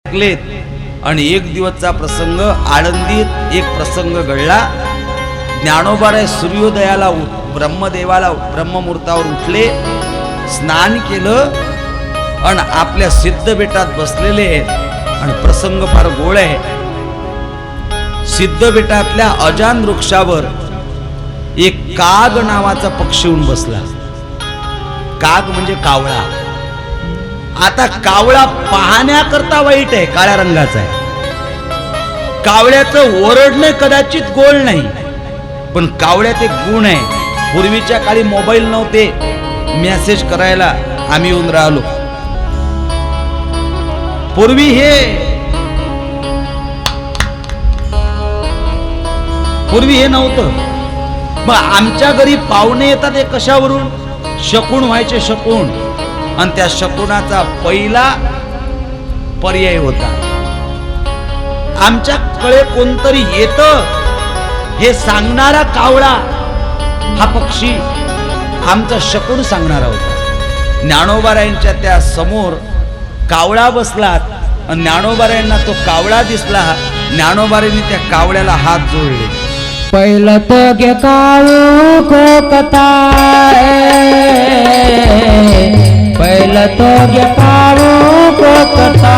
ऐकलेत आणि एक दिवसचा प्रसंग आळंदीत एक प्रसंग घडला. ज्ञानोबाराय सूर्योदयाला ब्रह्मदेवाला ब्रह्ममुहूर्तावर उठले, स्नान केलं आणि आपल्या सिद्ध बेटात बसलेले आणि प्रसंग फार गोड आहे. सिद्ध बेटातल्या अजान वृक्षावर एक काग नावाचा पक्षी येऊन बसला. काग म्हणजे कावळा. आता कावळा पाहण्याकरता वाईट आहे, काळ्या रंगाचा आहे. कावळ्याचं ओरडणे कदाचित गोड नाही, पण कावळ्यात एक गुण आहे. पूर्वीच्या काळी मोबाईल नव्हते, मेसेज करायला आम्ही येऊन राहिलो. पूर्वी हे नव्हतं. मग आमच्या घरी पाहुणे येतात हे कशावरून? शकुन व्हायचे, शकुन. आणि त्या शकुनाचा पहिला पर्याय होता, आमच्याकडे कोणतरी येतं हे सांगणारा कावळा हा पक्षी आमचा शकुन सांगणारा होता. ज्ञानोबारायांच्या त्या समोर कावळा बसलात आणि ज्ञानोबारायांना तो कावळा दिसला. ज्ञानोबारायांनी त्या कावळ्याला हात जोडले. पहिलं तो गे काळू कोकता, पहिलं तो गे काळू कोकता,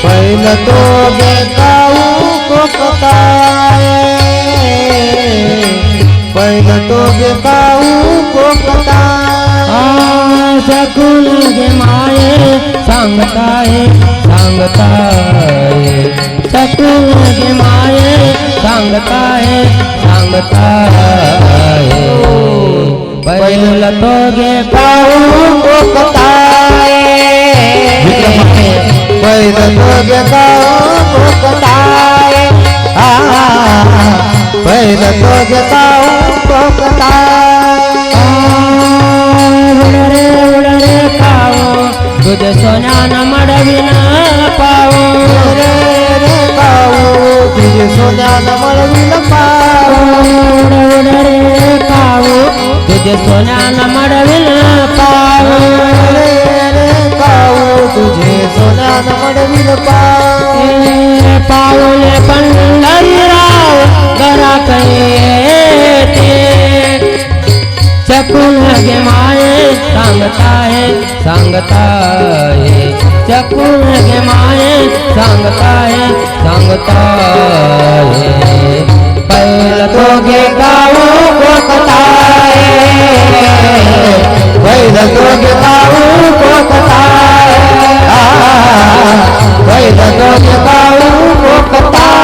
पहिलं तो गे काळू कोकता, पहिलं तो गे काळू कोकता. शकुन गे माये सांगताय सांगताय, शकुन गे माये सांगताय सांगताय, पहिलं तो गे काळू कोकताय, पहिलं तो गे काळू कोकताय, पहिलं तो गे काळू कोकताय. उडरे कावो तुझे सोन्यानं मडविन पावो, रे कावो तुझे सोन्यानं मडविन पावो, उडरे कावो तुझे सोन्यानं मडविन पावो, रे कावो तुझे सोन्यानं मडविन पावो. पावले पंढरीराव घरात येते, शकुन गे माये सांगताय सांगताय, शकुन गे माये सांगताय सांगताय, पहिलं तो गे काळू कोकताय, पहिलं तो गे काळू कोकताय, पहिलं तो गे काळू कोकताय.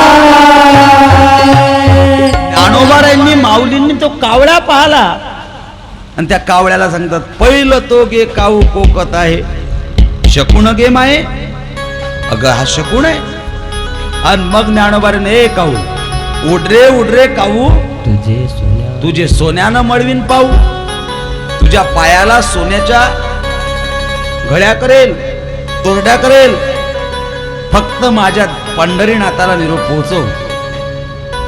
ज्ञानोबारायांनी माऊलींनी तो कावळा पाहला आणि त्या कावळ्याला सांगतात, पहिलं तो गे काऊ कोकत आहे, शकुन गे माये. अगं हा शकुन आहे. आणि मग ज्ञानोबाराने, ए काऊ उडरे उडरे काऊ तुझे सोन्यानं मळवीन पाहू, तुझ्या पायाला सोन्याच्या घड्या करेल, तोरड्या करेल, फक्त माझ्या पंढरीनाथाला निरोप पोहोचव.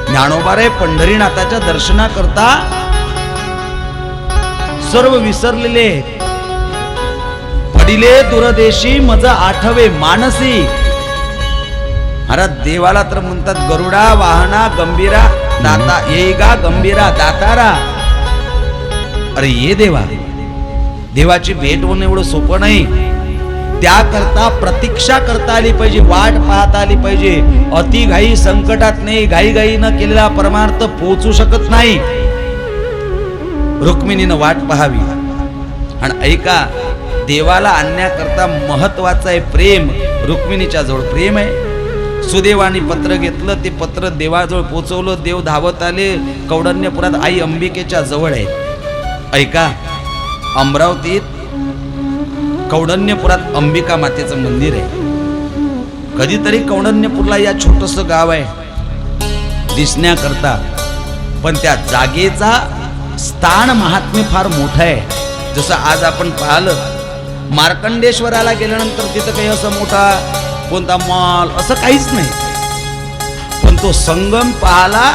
ज्ञानोबाराय पंढरीनाथाच्या दर्शनाकरता सर्व विसरलेले, पडिले दूरदेशी मज आठवे मानसी. अरे देवाला तर म्हणतात गरुडा वाहना गंभीरा दाता, येईगा गंभीरा दातारा. अरे ये देवा, देवाची भेट होणं एवढं सोपं नाही. त्याकरता प्रतीक्षा करता आली पाहिजे, वाट पाहता आली पाहिजे. अति घाई संकटात नाही, घाई घाई न केलेला परमार्थ पोहोचू शकत नाही. रुक्मिणीनं वाट पाहावी. आणि ऐका, देवाला आणण्याकरता महत्वाचं आहे प्रेम. रुक्मिणीच्या जवळ प्रेम आहे. सुदैवानी पत्र घेतलं, ते पत्र देवाजवळ पोचवलं. देव धावत आले. कौंडण्यपुरात आई अंबिकेच्या जवळ आहेत. ऐका, अमरावतीत कौंडण्यपुरात अंबिका मातेचं मंदिर आहे. कधीतरी कौंडण्यपूरला या छोटंसं गाव आहे दिसण्याकरता, पण त्या जागेचा स्थान महात्म्य फार मोठं आहे. जसं आज आपण पाहिलं, मार्कंडेश्वराला गेल्यानंतर तिथं काही असं मोठा कोणता मॉल असं काहीच नाही, पण तो संगम पाहला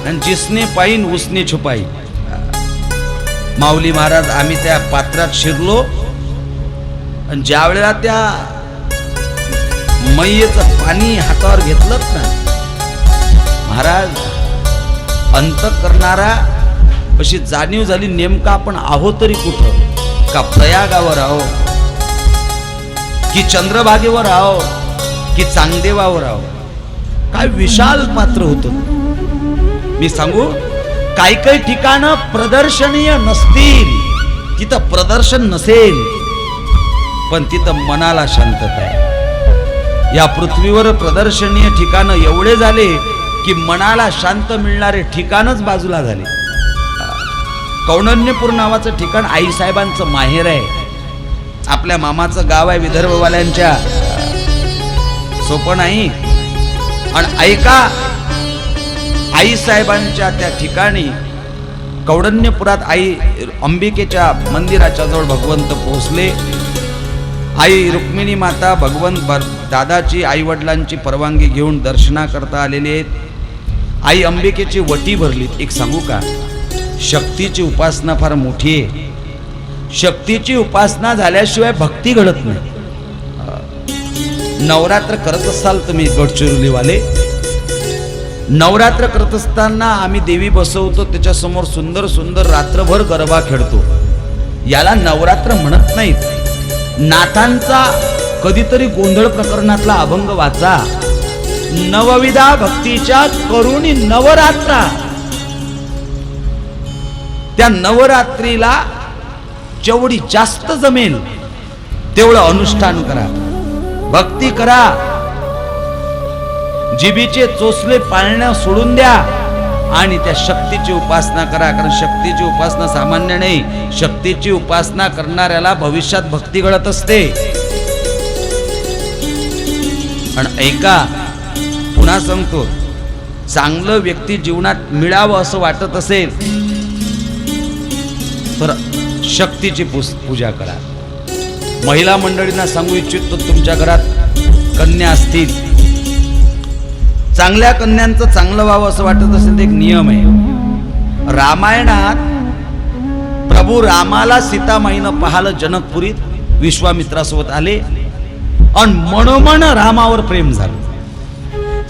आणि जिसने पाईन उसने छुपाई. माऊली महाराज आम्ही त्या पात्रात शिरलो. आणि ज्या वेळेला त्या मैयेचं पाणी हातावर घेतलं ना महाराज, अंत करणारा अशी जाणीव झाली, नेमका आपण आहो तरी कुठं, का प्रयागावर आहो की चंद्रभागेवर आहो की चांगदेवावर आहो. काय विशाल पात्र होतं. मी सांगू, काही काही ठिकाणं प्रदर्शनीय नसतील, तिथं प्रदर्शन नसेल, पण तिथं मनाला शांतता आहे. या पृथ्वीवर प्रदर्शनीय ठिकाणं एवढे झाले की मनाला शांत मिळणारे ठिकाणच बाजूला झाले. कौंडण्यपूर नावाचं ठिकाण आईसाहेबांचं माहेर आहे. आपल्या मामाचं गाव आहे विदर्भवाल्यांच्या, सोपं नाही. आणि ऐका, आईसाहेबांच्या त्या ठिकाणी कौंडण्यपुरात आई अंबिकेच्या मंदिराच्या जवळ भगवंत पोहोचले. आई रुक्मिणी माता भगवंत दादाची आई वडिलांची परवानगी घेऊन दर्शनाकरता आलेले आहेत. आई अंबिकेची वटी भरली. एक सांगू का, शक्तीची उपासना फार मोठी आहे. शक्तीची उपासना झाल्याशिवाय भक्ती घडत नाही. नवरात्र करत असाल तुम्ही गडचिरोलीवाले, नवरात्र करत असताना आम्ही देवी बसवतो, त्याच्यासमोर सुंदर सुंदर रात्रभर गरबा खेळतो. याला नवरात्र म्हणत नाहीत. नाथांचा कधीतरी गोंधळ प्रकरणातला अभंग वाचा. नवविधा भक्तीच्या करुणी नवरात्रा. त्या नवरात्रीला जेवढी जास्त जमेल तेवढं अनुष्ठान करा, भक्ती करा. जिभीचे चोचले पाळणं सोडून द्या आणि त्या शक्तीची उपासना करा. कारण शक्तीची उपासना सामान्य नाही. शक्तीची उपासना करणाऱ्याला भविष्यात भक्ती घडत असते. आणि ऐका, पुन्हा सांगतो, चांगलं व्यक्ती जीवनात मिळावं असं वाटत असेल तर शक्तीची पूजा करा. महिला मंडळींना सांगू इच्छितो, तुमच्या घरात कन्या असतील, चांगल्या कन्यांचं चांगलं व्हावं असं वाटत असेल तर एक नियम आहे. रामायणात प्रभू रामाला सीतामाईनं पाहिलं जनकपुरीत, विश्वामित्रासोबत आले आणि मनोमन रामावर प्रेम झालं.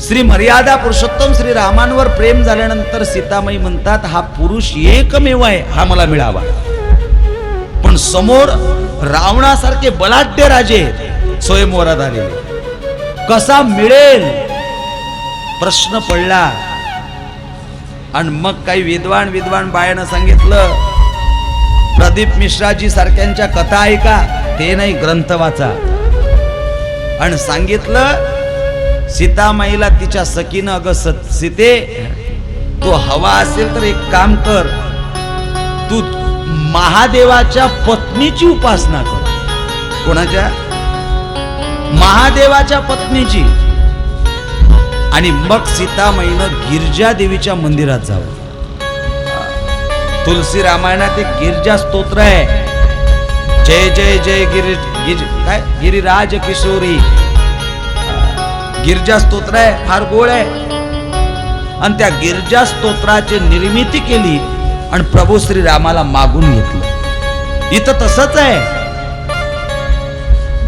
श्री मर्यादा पुरुषोत्तम श्री रामांवर प्रेम झाल्यानंतर सीतामाई म्हणतात, हा पुरुष एकमेव आहे, हा मला मिळावा. पण समोर रावणासारखे बलाढ्य राजे स्वयंवरात आलेले, कसा मिळेल प्रश्न पडला. आणि मग काही विद्वान बायानं सांगितलं, प्रदीप मिश्राजी सारख्यांच्या कथा ऐका, ते नाही ग्रंथ वाचा. आणि सांगितलं, सीतामाईला तिच्या सखीनं, अगं सीते, तू हवा असेल तर एक काम कर, तू महादेवाच्या पत्नीची उपासना कर. कोणाच्या? महादेवाच्या पत्नीची. आणि मग सीतामाईनं गिरजा देवीच्या मंदिरात जावं. तुलसी रामायणात एक गिरजा स्तोत्र आहे, जय जय जय काय गिरिराज किशोरी. गिरजा स्तोत्र आहे, फार गोड आहे. आणि त्या गिरजा स्तोत्राची निर्मिती केली आणि प्रभू श्री रामाला मागून घेतलं. इथं तसंच आहे.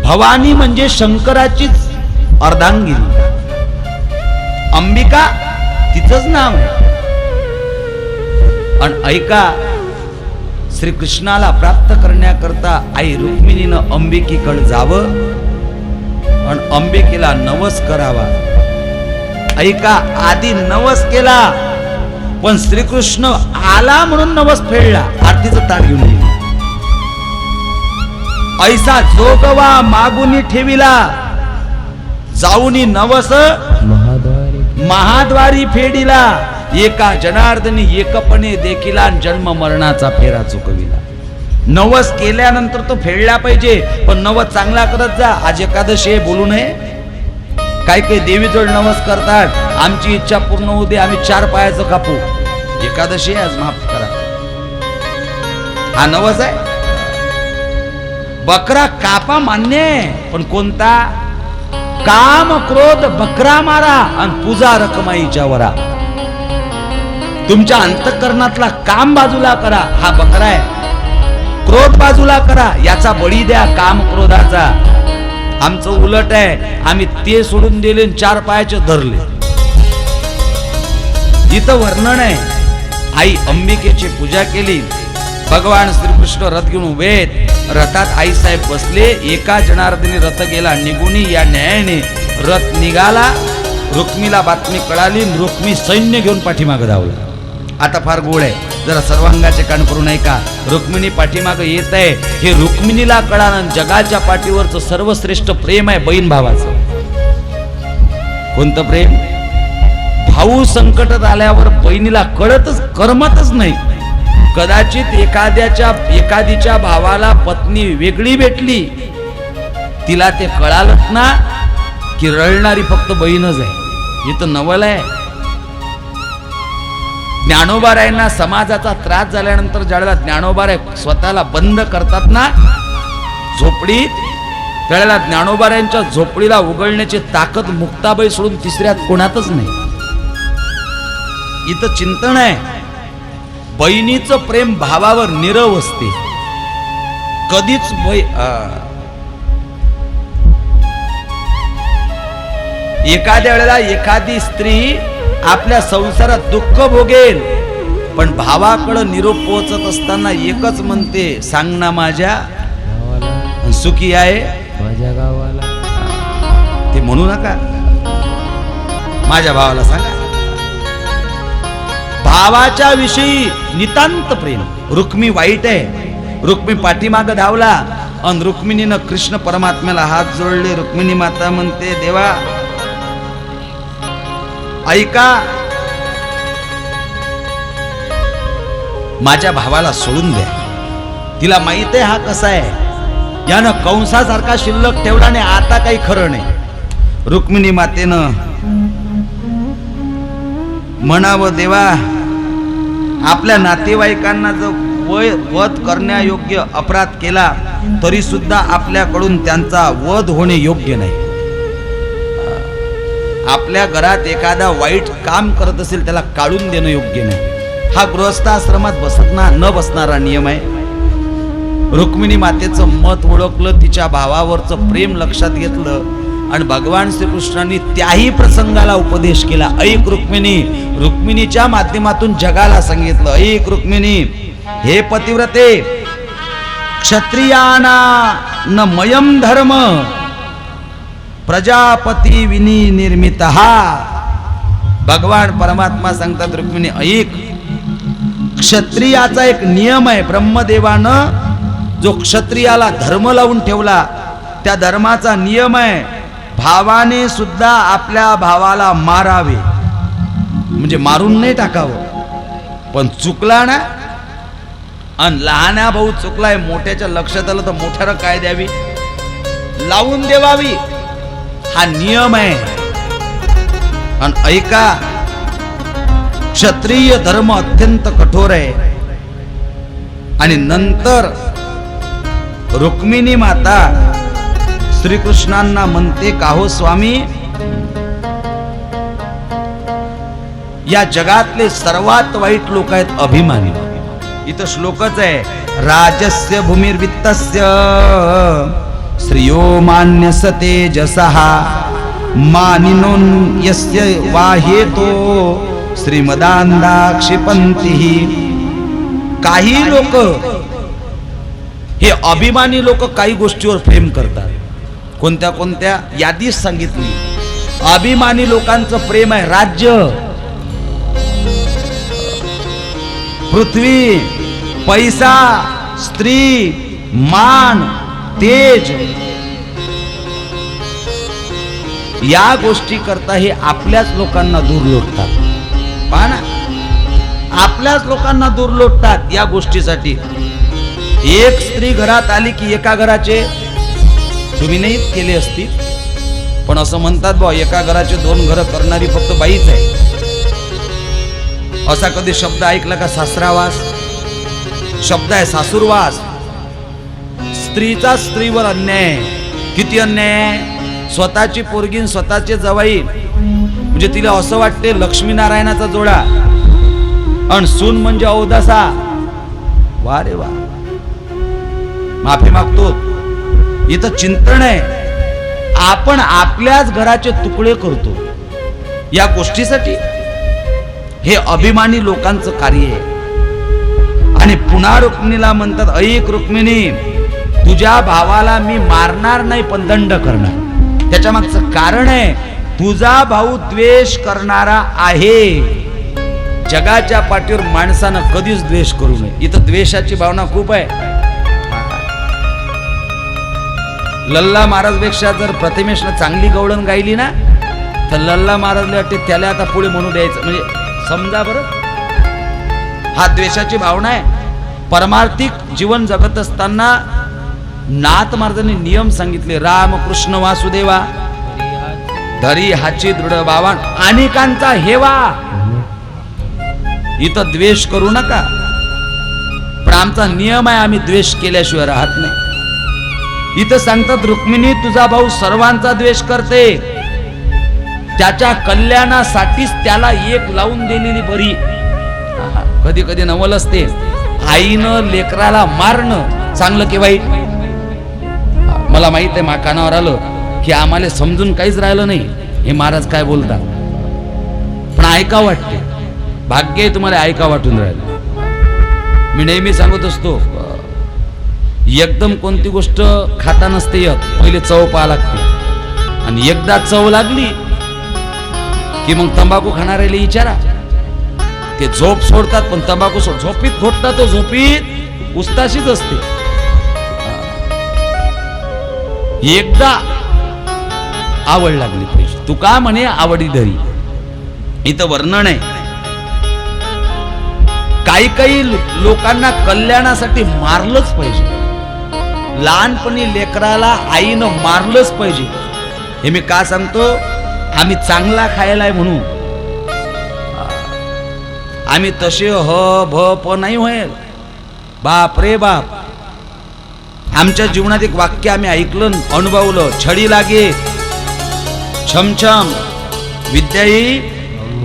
भवानी म्हणजे शंकराचीच अर्धांगिनी. अंबिका तिचंच नाव आहे. आणि ऐका, श्रीकृष्णाला प्राप्त करण्याकरता आई रुक्मिणीनं अंबिकेकडे जावं आणि अंबिकेला नवस करावा. ऐका, आधी नवस केला, पण श्रीकृष्ण आला म्हणून नवस फेडला, आरतीचं ताट घेऊन गेला. ऐसा जोगवा मागुनी ठेविला, जाऊनी नवस महाद्वारी फेडिला. एका जनार्दनी एकपणे देखिला, जन्म मरणाचा फेरा चुकविला. नवस केल्यानंतर तो फेडला पाहिजे, पण नवस चांगला करत जा. आज एकादशी आहे, बोलू नये. काही काही देवीजवळ नवस करतात, आमची इच्छा पूर्ण होऊ दे, आम्ही 4 पायाचं कापू. एकादशी आहे आज, माफ करा. हा नवस आहे. बकरा कापा मान्य आहे, पण कोणता? काम क्रोध बकरा मारा आणि पूजा रखमाईच्या वरा. तुमच्या अंतःकरणातला काम बाजूला करा. हा बकरा आहे. क्रोध बाजूला करा, याचा बळी द्या काम क्रोधाचा. आमचं उलट आहे, आम्ही ते सोडून दिले 4 पायाचे धरले. इथं वर्णन आहे, आई अंबिकेची पूजा केली, भगवान श्रीकृष्ण रथ घेऊन उभे आहेत, रथात आई साहेब बसले, एका जनार्दनी रथ गेला निगुणी, या न्यायाने रथ निघाला. रुक्मीला बातमी कळाली, रुक्मी सैन्य घेऊन पाठीमागं धावला. आता फार गोड आहे, जरा सर्वांगाचे कान करून ऐका. रुक्मिणी पाठीमागं येत आहे, हे रुक्मिणीला कळालं. जगाच्या पाठीवरचं सर्वश्रेष्ठ प्रेम आहे बहीण भावाचं. कोणतं प्रेम? भाऊ संकटात आल्यावर बहिणीला कळतच करमतच नाही. कदाचित एखादीच्या भावाला पत्नी वेगळी भेटली, तिला ते कळालंच ना की रडणारी फक्त बहीणच आहे. इथं नवल आहे. ज्ञानोबारायांना समाजाचा त्रास झाल्यानंतर ज्यावेळेला ज्ञानोबाराय स्वतःला बंद करतात ना झोपडीत, त्यावेळेला ज्ञानोबारायांच्या झोपडीला उघडण्याची ताकद मुक्ताबाई सोडून तिसऱ्यात कोणातच नाही. इथं चिंतन आहे, बहिणीचं प्रेम भावावर नीरव असते. कधीच एखाद्या वेळेला एखादी स्त्री आपल्या संसारात दुःख भोगेल, पण भावाकडं निरोप पोहोचत असताना एकच म्हणते, सांग ना माझ्या सुखी आहे माझ्या गावाला. ते म्हणू नका, माझ्या भावाला सांगा. भावाच्या विषयी नितांत प्रेम. रुक्मी वाईट आहे, रुक्मी पाठीमाग धावला आणि रुक्मिणीनं कृष्ण परमात्म्याला हात जोडले. रुक्मिणी माता म्हणते, देवा ऐका, माझ्या भावाला सोडून द्या. तिला माहित आहे हा कसा आहे, यानं कंसासारखा शिल्लक ठेवला नाही, आता काही खरं नाही. रुक्मिणी मातेनं म्हणावं, देवा आपल्या नातेवाईकांना जर वध करण्यायोग्य अपराध केला तरी सुद्धा आपल्याकडून त्यांचा वध होणे योग्य नाही. आपल्या घरात एखादा वाईट काम करत असेल त्याला काढून देणं योग्य नाही. हा गृहस्थाश्रमात न बसणारा नियम आहे. रुक्मिणी मातेचं मत ओळखलं, तिच्या भावावरचं प्रेम लक्षात घेतलं आणि भगवान श्रीकृष्णांनी त्याही प्रसंगाला उपदेश केला. ऐक रुक्मिणी, रुक्मिणीच्या माध्यमातून जगाला सांगितलं, ऐक रुक्मिणी, हे पतिव्रते, क्षत्रियाना न मयम धर्म प्रजापती विनी निर्मित. भगवान परमात्मा सांगतात, रुक्मिणी ऐक, क्षत्रियाचा एक नियम आहे. ब्रह्मदेवानं जो क्षत्रियाला धर्म लावून ठेवला, त्या धर्माचा नियम आहे, भावाने सुद्धा आपल्या भावाला मारावे, म्हणजे मारून नाही टाकावं. पण चुकला ना, आणि लहाना भाऊ चुकलाय, मोठ्याच्या लक्षात आलं तर मोठ्याला काय द्यावी, लावून देवावी, हा नियम आहे. आणि ऐका, क्षत्रिय धर्म अत्यंत कठोर आहे. आणि नंतर रुक्मिणी माता श्रीकृष्णांना म्हणते, का हो स्वामी, या जगातले सर्वात वाईट लोक आहेत अभिमानी. इथं श्लोकच आहे, राजस्य भूमिर्वित्तस्य श्रियो मान्यस्य तेजसः मानिनोन यस्य वाहेतो श्रीमदांदा क्षिपंतीः. काही लोक, हे अभिमानी लोक काही गोष्टीवर प्रेम करतात. कोणत्या कोणत्या यादीच सांगितली. अभिमानी लोकांचं प्रेम आहे राज्य, पृथ्वी, पैसा, स्त्री, मान, तेज. या गोष्टी करता हे आपल्याच लोकांना दूर लोटतात. पहा ना, आपल्याच लोकांना दूर लोटतात या गोष्टीसाठी. एक स्त्री घरात आली की एका घराचे, तुम्ही नाही केले असतील, पण असं म्हणतात बा, एका घराचे 2 घरं करणारी फक्त बाईच आहे. असा कधी शब्द ऐकला का? सासरावास शब्द आहे, सासूरवास. स्त्रीचा स्त्रीवर अन्याय. किती अन्याय? स्वतःची पोरगीन स्वतःचे जवाई, म्हणजे तिला असं वाटते लक्ष्मीनारायणाचा जोडा, आणि सून म्हणजे अवदासा. वा रे वा. माफी मागतो. इथं चिंतन आहे. आपण आपल्याच घराचे तुकडे करतो या गोष्टीसाठी. हे अभिमानी लोकांचं कार्य आहे. आणि पुन्हा रुक्मिणीला म्हणतात, ऐक रुक्मिणी, तुझ्या भावाला मी मारणार नाही पण दंड करणार. त्याच्या मागचं कारण आहे, तुझा भाऊ द्वेष करणारा आहे. जगाच्या पाठीवर माणसानं कधीच द्वेष करू नये. इथं द्वेषाची भावना खूप आहे. लल्ला महाराजपेक्षा जर प्रतिमेशनं चांगली गवळण गायली ना, तर लल्ला महाराजला वाटते त्याला आता पुढे म्हणू द्यायचं. म्हणजे समजा बरं, हा द्वेषाची भावना आहे. परमार्थिक जीवन जगत असताना नाथ महाराजांनी नियम सांगितले, राम कृष्ण वासुदेवा धरी हाची दृढ भावान अनेकांचा हेवा. इथं द्वेष करू नका, पण आमचा नियम आहे, आम्ही द्वेष केल्याशिवाय राहत नाही. इथं सांगतात, रुक्मिणी तुझा भाऊ सर्वांचा द्वेष करते, त्याच्या कल्याणासाठीच त्याला एक लावून दिलेली बरी. कधी कधी नवल असते, आईनं लेकराला मारणं चांगलं की वाईट. मला माहित आहे, मा कानावर आलं की आम्हाला समजून काहीच राहिलं नाही हे महाराज काय बोलतात, पण ऐका वाटते. भाग्य आहे तुम्हाला ऐका वाटून राहिलं. मी नेहमी सांगत असतो, एकदम कोणती गोष्ट खाता नसते येत, पहिले चव पाहा लागते. आणि एकदा चव लागली की मग तंबाखू खाणाऱ्याला विचारा, ते झोप सोडतात पण तंबाखू झोपीत फोडतात, तो झोपीत उस्ताशीच असते. एकदा आवड लागली पाहिजे. तू का म्हणे आवडी धरी. इथं वर्णन आहे, काही काही लोकांना कल्याणासाठी मारलंच पाहिजे. लहानपणी लेकराला आईनं मारलंच पाहिजे. हे मी का सांगतो, आम्ही चांगला खायला आहे म्हणून. आम्ही तसे ह भ प नाही होईल. बाप रे बाप, आमच्या जीवनात एक वाक्य आम्ही ऐकलं, अनुभवलं, छडी लागे छमछम विद्याई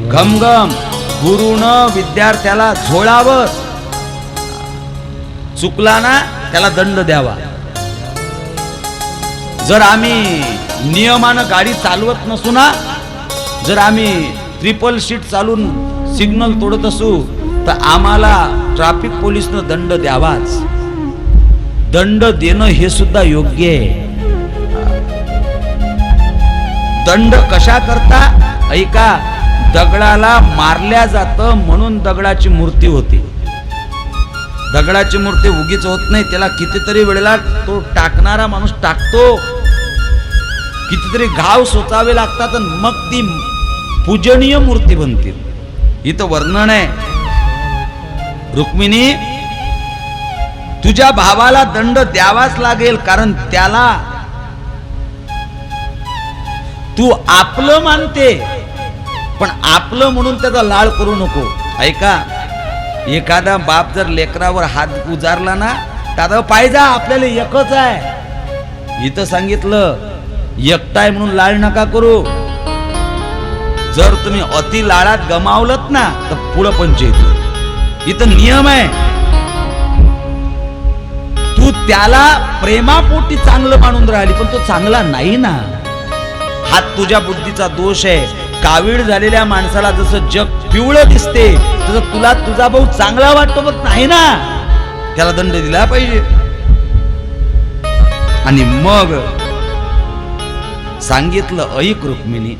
घमघम, गुरुन विद्यार्थ्याला झोळावर, चुकला ना त्याला दंड द्यावा. जर आम्ही नियमानं गाडी चालवत नसू ना, जर आम्ही ट्रिपल शीट चालून सिग्नल तोडत असू, तर आम्हाला ट्रॅफिक पोलिसनं दंड द्यावाच. दंड देणं हे सुद्धा योग्य आहे. दंड कशा करता ऐका, दगडाला मारल्या जातं म्हणून दगडाची मूर्ती होते. दगडाची मूर्ती उगीच होत नाही, त्याला कितीतरी वेळेला तो टाकणारा माणूस टाकतो, कितीतरी घाव सोचावे लागतात, मग ती पूजनीय मूर्ती बनते. इथं वर्णन आहे, रुक्मिणी तुझ्या भावाला दंड द्यावाच लागेल, कारण त्याला तू आपलं मानते, पण आपलं म्हणून त्याचा लाळ करू नको. ऐका, एखादा बाप जर लेकरावर हात उजारला ना, त्याला पाहिजे आपल्याला एकच आहे. इथं सांगितलं, एकटाय म्हणून लाळ नका करू. जर तुम्ही अति लाळात गमावलत ना, तर पुढं पंचायत. इथं नियम आहे, तू त्याला प्रेमापोटी चांगलं मानून राहिली, पण तो चांगला नाही ना. हा तुझ्या बुद्धीचा दोष आहे. कावीळ झालेल्या माणसाला जसं जग पिवळं दिसते, तसं तुला तुझा भाऊ चांगला वाटतो पण नाही ना, त्याला दंड दिला पाहिजे. आणि मग सांगितलं, ऐक रुक्मिणी,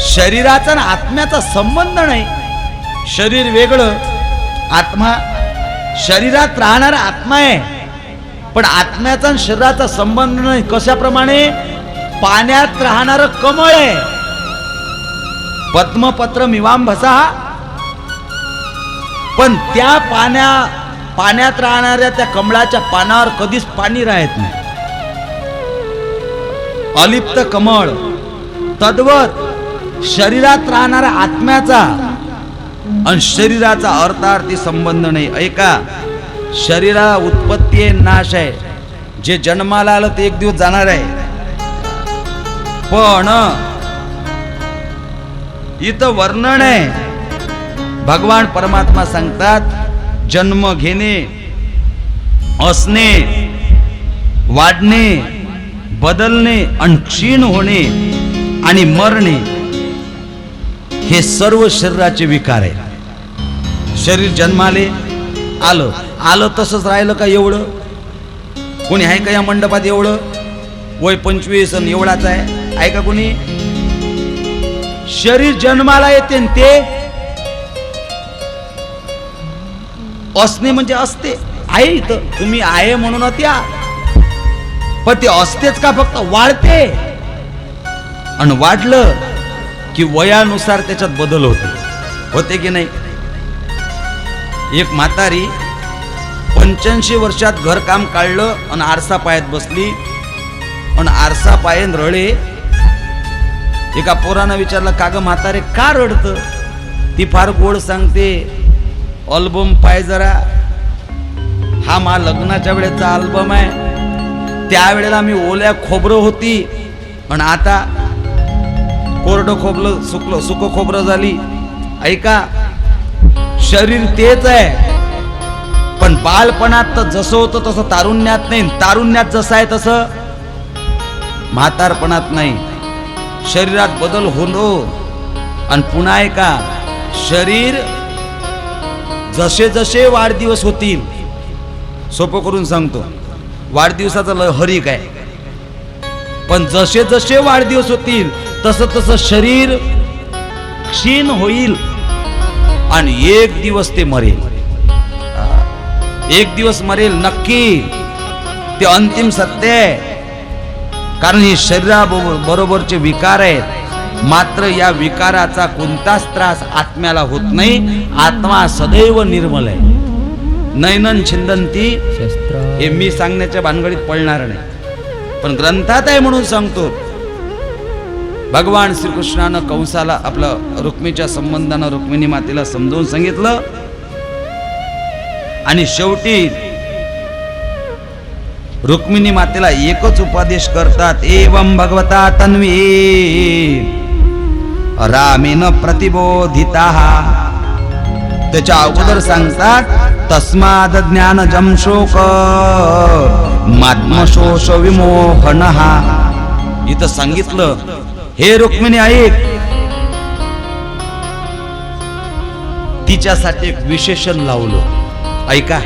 शरीराचा आणि आत्म्याचा संबंध नाही. शरीर वेगळं, आत्मा शरीरात राहणारा आत्मा आहे, पण आत्म्याचा आणि शरीराचा संबंध नाही. कशाप्रमाणे, पाण्यात राहणारं कमळ आहे, पद्मपत्र मिवांभसा, पण त्या पाण्यात राहणाऱ्या त्या कमळाच्या पानावर कधीच पाणी राहत नाही. अलिप्त कमळ. तद्वत शरीरात राहणारा आत्म्याचा आणि शरीराचा अर्थार्थी संबंध नाही. ऐका, शरीरा उत्पत्ती आहे, नाश आहे. जे जन्माला आलं ते एक दिवस जाणार आहे. पण इथं वर्णन आहे, भगवान परमात्मा सांगतात, जन्म घेणे असणे, वाढणे, बदलणे आणि क्षीण होणे आणि मरणे हे सर्व शरीराचे विकार आहेत. शरीर जन्माले आलं तसंच राहिलं का? एवढं कोणी आहे का या मंडपात? एवढं वय 25 आणि एवढाच आहे का कोणी? शरीर जन्माला येते ते असणे म्हणजे असते, आहे इथं, तुम्ही आहे म्हणून त्या, पण ते असतेच का? फक्त वाढते आणि वाढलं की वयानुसार त्याच्यात बदल होते की नाही? एक म्हातारी 85 वर्षात घरकाम काढलं आणि आरसा पायात बसली आणि आरसा पायन रडे. एका पोरानं विचारलं, का ग म्हातारे का रडतं? ती फार गोड सांगते, अल्बम पाय जरा, हा मा लग्नाच्या वेळेचा अल्बम आहे, त्यावेळेला मी ओल्या खोबरं होती आणि आता कोरडं खोबरं सुक खोबरं झाली. ऐका, शरीर तेच आहे, पण बालपणात तर जसं होतं तसं तारुण्यात नाही, तारुण्यात जसं आहे तसं म्हातारपणात नाही. शरीरात बदल होतो. आणि पुन्हा ऐका, शरीर जसे जसे वाढदिवस होतील, सोपं करून सांगतो, वाढदिवसाचा लय हरिक आहे, पण जसे जसे वाढदिवस होतील तसं तसं शरीर क्षीण होईल आणि एक दिवस ते मरेल. एक दिवस मरेल नक्की, ते अंतिम सत्य आहे. कारण हे शरीराबरोबरचे विकार आहेत, मात्र या विकाराचा कोणताच त्रास आत्म्याला होत नाही. आत्मा सदैव निर्मल आहे. नैनन छिंदंती, हे मी सांगण्याच्या भानगडीत पडणार नाही, पण ग्रंथात आहे म्हणून सांगतो. भगवान श्रीकृष्णानं कंसाला आपलं रुक्मिणीच्या संबंधानं रुक्मिणी मातेला समजावून सांगितलं आणि शेवटी रुक्मिणी मातेला एकच उपदेश करतात, एवं भगवता तन्वी रामेन प्रतिबोधिताः. त्याच्या अगोदर सांगतात, तस्माद ज्ञानजं शोक मात्मशोष विमोहनः. इथं सांगितलं, हे रुक्मिणी ऐक, तिच्यासाठी एक विशेषण लावलं. ऐका,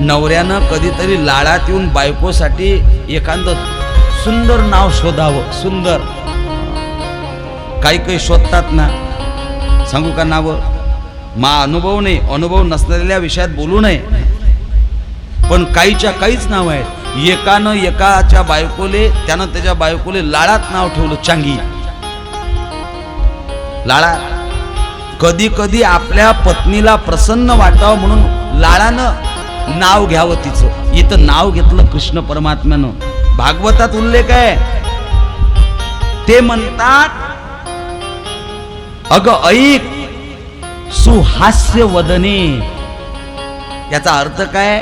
नवऱ्यानं कधीतरी लाडात येऊन बायकोसाठी एखादं सुंदर नाव शोधावं. सुंदर काही काही शोधतात ना, सांगू का नाव? अनुभव नाही, अनुभव नसलेल्या विषयात बोलू नये, पण काहीच्या काहीच नाव आहेत. एकानं एकाच्या बायकोले, त्यानं त्याच्या बायकोले लाडात नाव ठेवलं, चांगी. लाडा कधी कधी आपल्या पत्नीला प्रसन्न वाटावं म्हणून लाडानं नाव घ्यावं तिचं. इथं नाव घेतलं कृष्ण परमात्म्यानं. भागवतात उल्लेख आहे, ते म्हणतात, अग ऐक सुहास्य वदने. याचा अर्थ काय?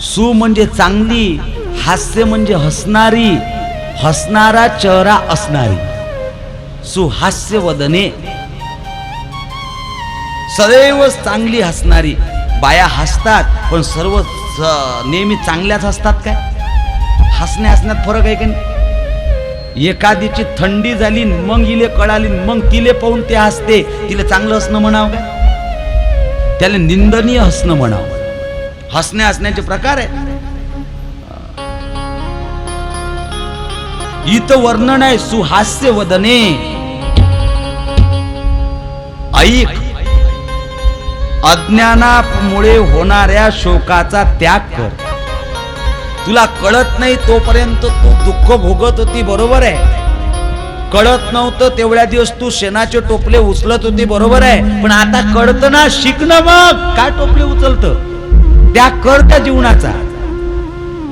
सु म्हणजे चांगली, हास्य म्हणजे हसणारी, हसणारा चेहरा असणारी. सुहास्य वदने, सदैव चांगली हसणारी. बाया हसतात, पण सर्व नेहमी चांगल्याच हसतात काय? हसण्यात फरक आहे का नाही? एखादीची थंडी झाली मग इले कळाली, मग तिले पाहून ते हसते, तिला चांगलं हसणं म्हणावं काय? त्याला निंदनीय हसणं म्हणावं. हसण्याचे प्रकार आहे. इथं वर्णन आहे, सुहास्य वदने. ऐक, अज्ञानामुळे होणाऱ्या शोकाचा त्याग कर. तुला कळत नाही तोपर्यंत तू दुःख भोगत होती, बरोबर आहे. कळत नव्हतं तेवढ्या दिवस तू शेणाचे टोपले उचलत होती, बरोबर आहे. पण आता कळतं ना, शिकणं. मग काय टोपले उचलतं? त्याग कर त्या जीवनाचा.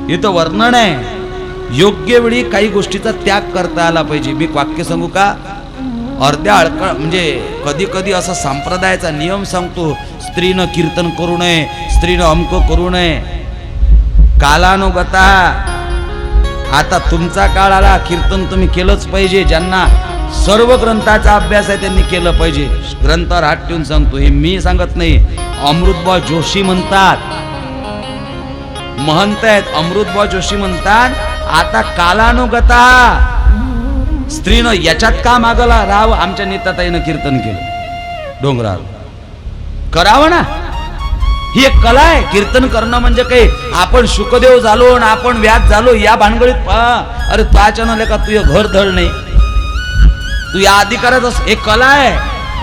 इथं वर्णन आहे, योग्य वेळी काही गोष्टीचा त्याग करता आला पाहिजे. मी वाक्य सांगू का? अर्ध्या अडकळ म्हणजे कधी कधी असा संप्रदायाचा नियम सांगतो, स्त्रीनं कीर्तन करू नये, स्त्रीनं अमक करू नये. कालानुगता आता तुमचा काळ आला, कीर्तन तुम्ही केलंच पाहिजे. ज्यांना सर्व ग्रंथाचा अभ्यास आहे त्यांनी केलं पाहिजे. ग्रंथावर हात ठेवून सांगतो, हे मी सांगत नाही, अमृतबा जोशी म्हणतात. महंत आहेत अमृतभाऊ जोशी म्हणतात, आता कालानुगता स्त्रीनं याच्यात का मागला राव. आमच्या नेताताईनं कीर्तन केलं डोंगरावर, करावं ना. ही एक कला आहे. कीर्तन करणं म्हणजे काही आपण शुकदेव झालो ना आपण व्याज झालो या भानगडीत अरे त्याच्यानं का तुझं घर धड नाही, तू या अधिकारात. एक कला आहे,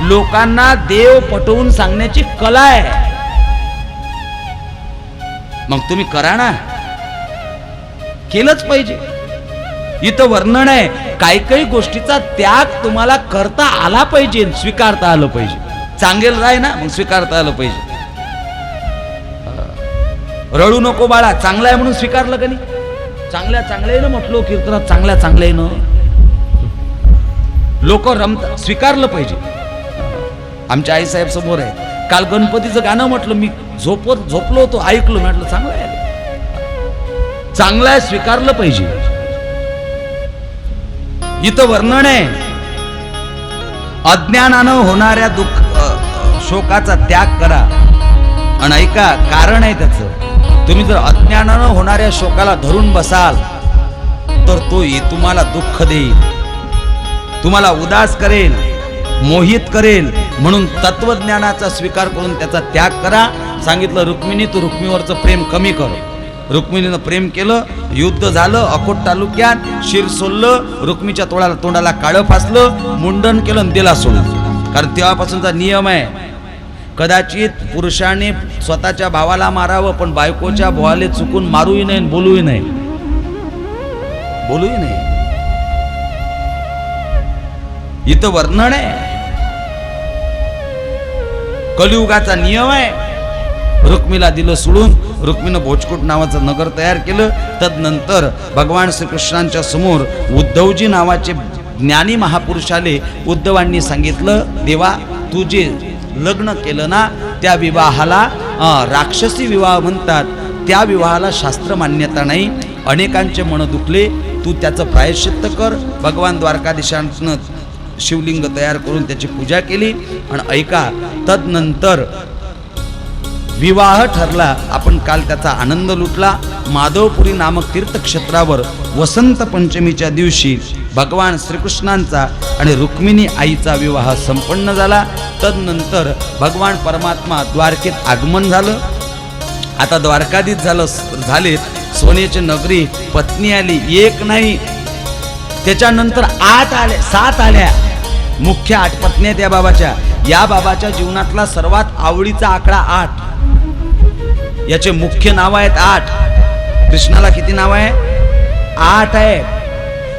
लोकांना देव पटवून सांगण्याची कला आहे. मग तुम्ही करा ना, केलंच पाहिजे. इथं वर्णन आहे, काही काही गोष्टीचा त्याग तुम्हाला करता आला पाहिजे, स्वीकारता आलं पाहिजे. चांगेल राय ना, मग स्वीकारता आलं पाहिजे. रडू नको बाळा, चांगला आहे म्हणून स्वीकारलं का नाही. चांगल्या ना म्हटलो कीर्तनात, चांगल्या ना लोक रमतात, स्वीकारलं पाहिजे. आमच्या आईसाहेब समोर आहे, काल गणपतीचं गाणं म्हटलं, मी झोपलो होतो, ऐकलो, म्हटलं चांगलं आहे, स्वीकारलं पाहिजे. इथं वर्णन आहे, अज्ञानानं होणाऱ्या शोकाचा त्याग करा. आणि ऐका, कारण आहे त्याचं. तुम्ही जर अज्ञानानं होणाऱ्या शोकाला धरून बसाल तर तो तुम्हाला दुःख देईल, तुम्हाला उदास करेल, मोहित करेल. म्हणून तत्वज्ञानाचा स्वीकार करून त्याचा त्याग करा. सांगितलं रुक्मिणी, तू रुक्मिणीवरचं प्रेम कमी कर. रुक्मिणीनं प्रेम केलं, युद्ध झालं, अकोट तालुक्यात शिर सोललं, रुक्मीच्या तोंडाला काळं फासलं, मुंडन केलं आणि दिला सोडलं. कारण तेव्हापासूनचा नियम आहे, कदाचित पुरुषाने स्वतःच्या भावाला मारावं पण बायकोच्या भावाला चुकून मारूही नाही, बोलूही नाही. इथं वर्णन आहे, कलियुगाचा नियम आहे. रुक्मीला दिलं सोडून, रुक्मीनं भोजकोट नावाचं नगर तयार केलं. तदनंतर भगवान श्रीकृष्णांच्या समोर उद्धवजी नावाचे ज्ञानी महापुरुष आले. उद्धवांनी सांगितलं, देवा तू जे लग्न केलं ना त्या विवाहाला राक्षसी विवाह म्हणतात, त्या विवाहाला शास्त्र मान्यता नाही. अनेकांचे मन दुखले, तू त्याचं प्रायश्चित्त कर. भगवान द्वारकाधीशांनं शिवलिंग तयार करून त्याची पूजा केली. आणि ऐका, तदनंतर विवाह ठरला. आपण काल त्याचा आनंद लुटला. माधवपुरी नामक तीर्थक्षेत्रावर वसंत पंचमीच्या दिवशी भगवान श्रीकृष्णांचा आणि रुक्मिणी आईचा विवाह संपन्न झाला. तदनंतर भगवान परमात्मा द्वारकेत आगमन झालं. आता द्वारकाधीश झालेत, सोन्याची नगरी. पत्नी आली, एक नाही, त्याच्यानंतर 7 आल्या. मुख्य 8 पत्नी आहेत या बाबाच्या. या बाबाच्या जीवनातला सर्वात आवडीचा आकडा 8. याचे मुख्य नाव आहेत 8. कृष्णाला किती नाव आहे? 8 आहे.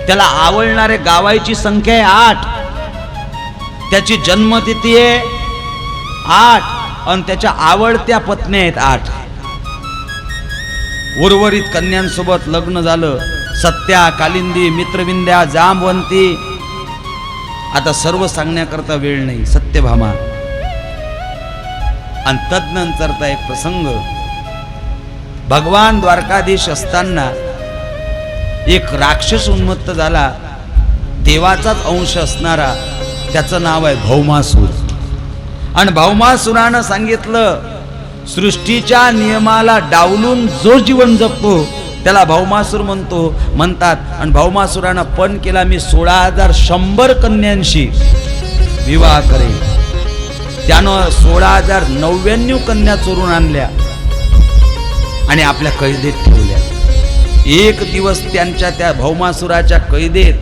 त्याला आवडणारे गावाची संख्या आहे 8. त्याची जन्मतिथी आहे 8 आणि त्याच्या आवडत्या पत्नी आहेत 8. उर्वरित कन्यांसोबत लग्न झालं. सत्या, कालिंदी, मित्रविंद्या, जांबवंती. आता सर्व सांगण्याकरता वेळ नाही. सत्यभामा. आणि तदनंतरचा एक प्रसंग, भगवान द्वारकाधीश असताना एक राक्षस उन्मत्त झाला, देवाचाच अंश असणारा. त्याचं नाव आहे भौमासूर. आणि भौमासुरानं सांगितलं, सृष्टीच्या नियमाला डावलून जो जीवन जगतो त्याला भौमासूर म्हणतात. आणि भौमासुरानं पण केला, मी 16,100 कन्यांशी विवाह करेल. त्यानं 16,099 कन्या चोरून आणल्या आणि आपल्या कैदेत ठेवल्या. एक दिवस त्यांच्या त्या भौमासुराच्या कैदेत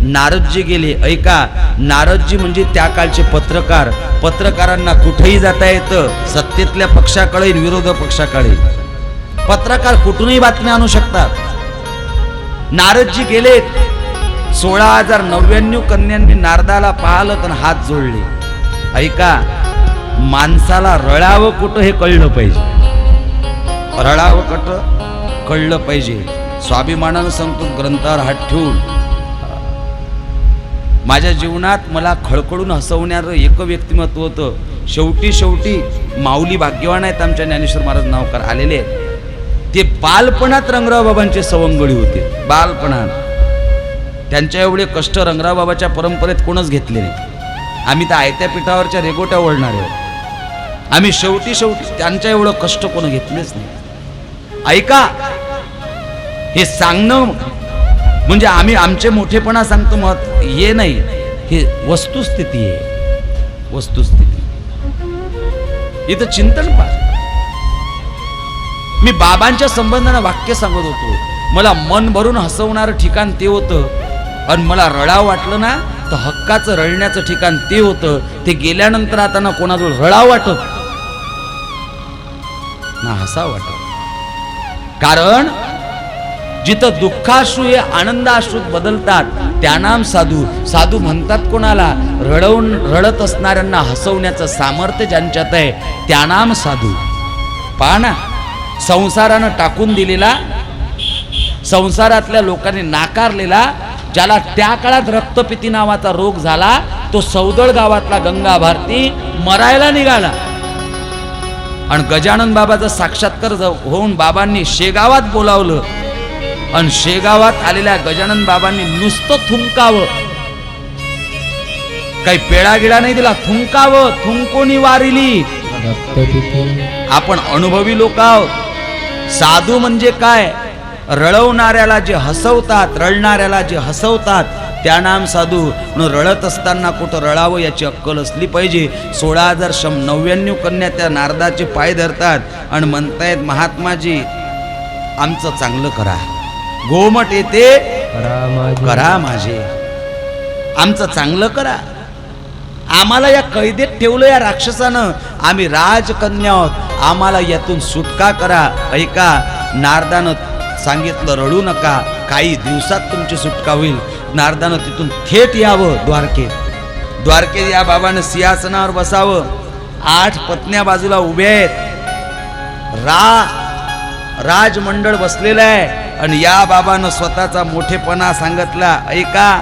नारदजी गेले. ऐका, नारदजी म्हणजे त्या काळचे पत्रकार. पत्रकारांना कुठेही जाता येतं, सत्तेतल्या पक्षाकडे, विरोधी पक्षाकडे. पत्रकार कुठूनही बातम्या आणू शकतात. नारदजी गेलेत. 16,099 कन्यांनी नारदाला पाहिलं तर हात जोडले. ऐका, माणसाला रळावं कुठं हे कळलं पाहिजे. रळावं कुठं कळलं पाहिजे. स्वाभिमानानं सांगतो, ग्रंथावर हात ठेवून. माझ्या जीवनात मला खळखळून हसवणारं एक व्यक्तिमत्व होतं. शेवटी माऊली भाग्यवान आहेत, आमच्या ज्ञानेश्वर महाराज नावकार आलेले आहेत. ते बालपणात रंगराव बाबांचे सवंगडी होते. बालपणात त्यांच्या एवढे कष्ट रंगराव बाबाच्या परंपरेत कोणच घेतले नाही. आम्ही तर आयत्या पिठावरच्या रेगोट्या ओढणारे आहोत. आम्ही शेवटी त्यांच्या एवढं कष्ट कोण घेतलेच नाही. ऐका, हे सांगणं म्हणजे आम्ही आमचे मोठेपणा सांगतो मत हे नाही, हे वस्तुस्थिती आहे, वस्तुस्थिती. इथं चिंतन पहा. मी बाबांच्या संबंधानं वाक्य सांगत होतो, मला मन भरून हसवणारं ठिकाण ते होतं, आणि मला रडावं वाटलं ना तर हक्काचं रडण्याचं ठिकाण ते होतं. ते गेल्यानंतर आता ना कोणाजवळ रडावं वाटत ना हसावं वाटत. कारण जिथं दुःखाश्रू हे आनंदाश्रूत बदलतात त्या नाम साधू. साधू म्हणतात कोणाला? रडत असणाऱ्यांना हसवण्याचं सामर्थ्य ज्यांच्यात आहे त्या नाम साधू. पहा ना, संसारानं टाकून दिलेला, संसारातल्या लोकांनी नाकारलेला, ज्याला त्या काळात रक्तपिती नावाचा रोग झाला, तो सौदळ गावातला गंगा भारती मरायला निघाला. आणि गजानन बाबाचा साक्षात्कार होऊन बाबांनी शेगावात बोलावलं, आणि शेगावात आलेल्या गजानन बाबांनी नुसतं थुंकावं, काही पेळा गिळा नाही दिला, थुंकावं, थुंकोनी वारिली. आपण अनुभवी लोक आहोत. साधू म्हणजे काय? रडवणाऱ्याला जे हसवतात, रडणाऱ्याला जे हसवतात त्या नाम साधू. म्हणून रडत असताना कुठं रडावं याची अक्कल असली पाहिजे. 16,099 कन्या त्या नारदाचे पाय धरतात आणि म्हणतायत, महात्माजी आमचं चांगलं करा, गोमट येते करा माझे, आमचं चांगलं करा. आम्हाला या कैदेत ठेवलं या राक्षसानं, आम्ही राजकन्या आहोत, आम्हाला यातून सुटका करा. ऐका, नारदानं सांगितलं रडू नका, काही दिवसात तुमची सुटका होईल. नारदानं तिथून थेट यावं द्वारकेत. द्वारकेत या बाबानं सिंहासनावर बसावं. 8 पत्न्या बाजूला उभ्या आहेत, राजमंडळ बसलेलं आहे, आणि या बाबानं स्वतःचा मोठेपणा सांगितला. ऐका,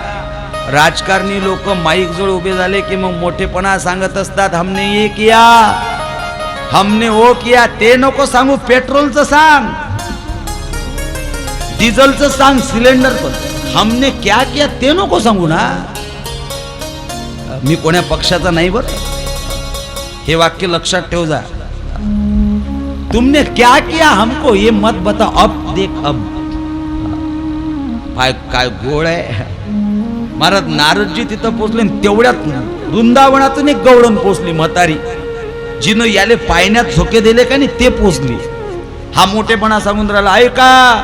राजकारणी लोक माईक जवळ उभे झाले की मग मोठेपणा सांगत असतात, हमने ये किया, हमने वो किया. ते नको सांगू, पेट्रोलचं सांग, डिझेलचं सांग, सिलेंडर पण. हमने क्या किया ते नको सांगू ना. मी कोण्या पक्षाचा नाही बरं, हे वाक्य लक्षात ठेव जा. तुमने क्या किया हमको ये मत बता, अब देख अब. काय गोळ आहे. महाराज नारदजी तिथं पोचले, तेवढ्यात वृंदावनातून एक गवळण पोचली म्हातारी, जिनं याले पायण्यात झोके दिले का नाही ते पोचली. हा मोठेपणा सांगून राहिला, ऐका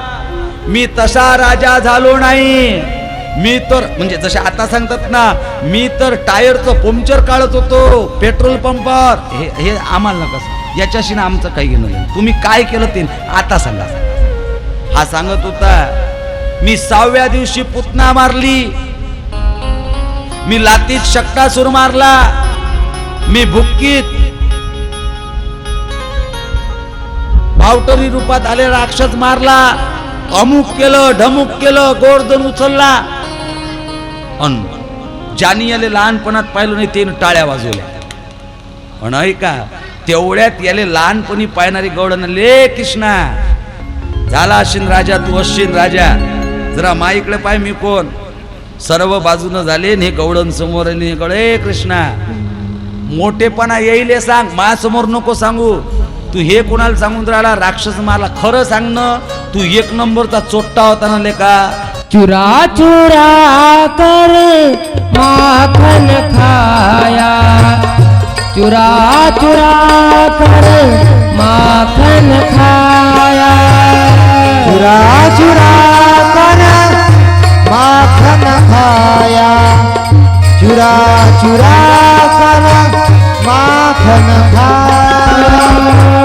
मी तसा राजा झालो नाही, मी तर म्हणजे जसे आता सांगतात ना, मी तर टायरचं पंक्चर काढत होतो पेट्रोल पंपावर. हे आम्हाला नका, याच्याशी ना आमचं काही घेणं नाही, तुम्ही काय केलं ते आता सांगा. हा सांगत होता, मी 6व्या दिवशी पुतना मारली, मी लातीत शक्तासूर मारला, मी भुक्कीत भावटरी रूपात आले राक्षस मारला, अमुक केलं ढमुक केलं, गोरधन उचलला. अन ज्यानी याले लहानपणात पाहिलं नाही ते टाळ्या वाजवल्या. पण ऐका, तेवढ्यात याले लहानपणी पाहणारी गौडन, ले कृष्णा झाला अश्विन राजा, तू अश्विन राजा, जरा माईकडे पाय, मी कोण. सर्व बाजूनं झाले, हे गौडन समोर गळे कृष्णा मोठेपणा येईल सांग, माझ्यासमोर नको सांगू. तू हे कोणाला सांगून राहिला, राक्षस मारला, खरं सांग ना, तू 1 नंबरचा चोट्टा होता ना लेका. चुरा चुरा कर माखन खाया, चुरा चुरा कर माखन खाया, चुरा चुरा कर माखन खाया, चुरा चुरा कर माखन खाया.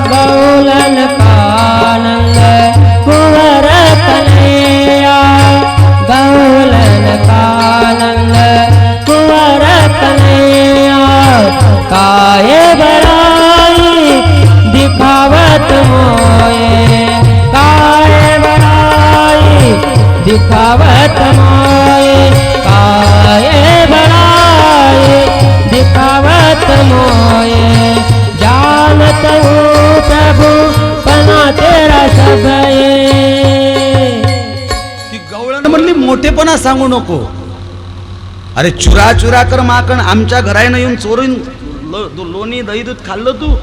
गौलन कानंग कुंवर कन्हैया, गौलन कानंग कुंवर कन्हैया, काये बड़ाई दिखावत मोये, काये बड़ाई दिखावत मोये, काये बड़ाई दिखावत मोये. जानत हूँ प्रभु पना तेरा सब ये. ती गवळण म्हणली मोठेपणा सांगू नको. अरे चुरा चुरा कर माकण, आमच्या घरायनं येऊन चोरून लोणी दही दूध खाल्लं तू.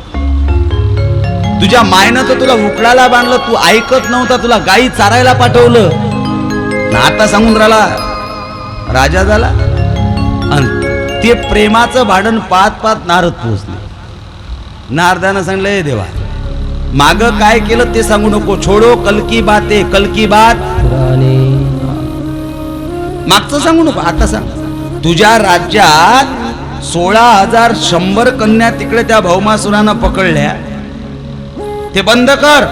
तुझ्या मायनं तर तुला उकडाला बांधलं, तू ऐकत नव्हता, तुला गाई चारायला पाठवलं, ना आता सांगून राहिला राजा झाला. आणि ते प्रेमाचं भांडण पाहत पाहत नारद पोहोचले. नारदानं सांगलं, हे देवा माग काय केलं ते सांगू नको, छोडो कलकी बाते, कलकी बात मागचं सांगू नको, आता सांग. तुझ्या राज्यात 16,100 कन्या तिकडे त्या भौमासुरानं पकडल्या, ते बंद कर.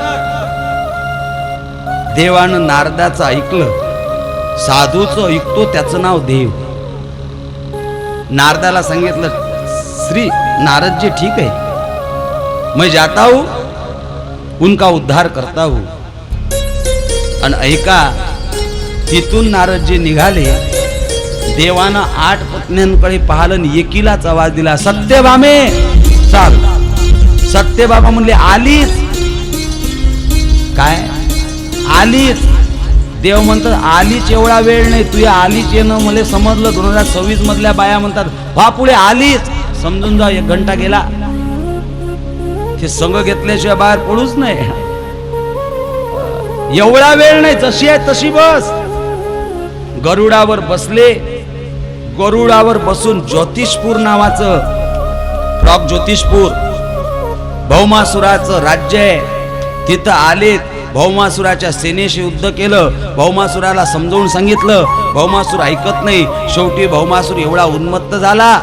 देवानं नारदाचं ऐकलं, साधूचं ऐकतो त्याचं नाव देव. नारदाला सांगितलं, श्री नारद जी ठीक है, मैं जाता हूं, उनका उद्धार करता हूं. आणि ऐका, तिथून नारदजी निघाले. देवानं 8 पत्न्यांकडे पाहिलं आणि एकीलाच आवाज दिला, सत्यभामे चाल. सत्यभामा म्हणले, आलीच काय? आलीच. देव म्हणतात, आलीच एवढा वेळ नाही, तुझ्या आलीच येणं मला समजलं. 2026 मधल्या बाया म्हणतात, व्हा पुढे आलीच, समजून जा, 1 घंटा गेला. ते संघ घेतल्याशिवाय बाहेर पडूच नाही. एवढा वेळ नाही, जशी आहे तशी बस. गरुडावर बसले. गरुडावर बसून ज्योतिषपूर नावाचं, प्रॉग ज्योतिषपूर भौमासुराचं राज्य आहे, तिथं आले. भौमासुराच्या सेनेशी युद्ध केलं. भौमासुराला समजावून सांगितलं, भौमासुर ऐकत नाही. शेवटी भौमासुर एवढा उन्मत्त झाला,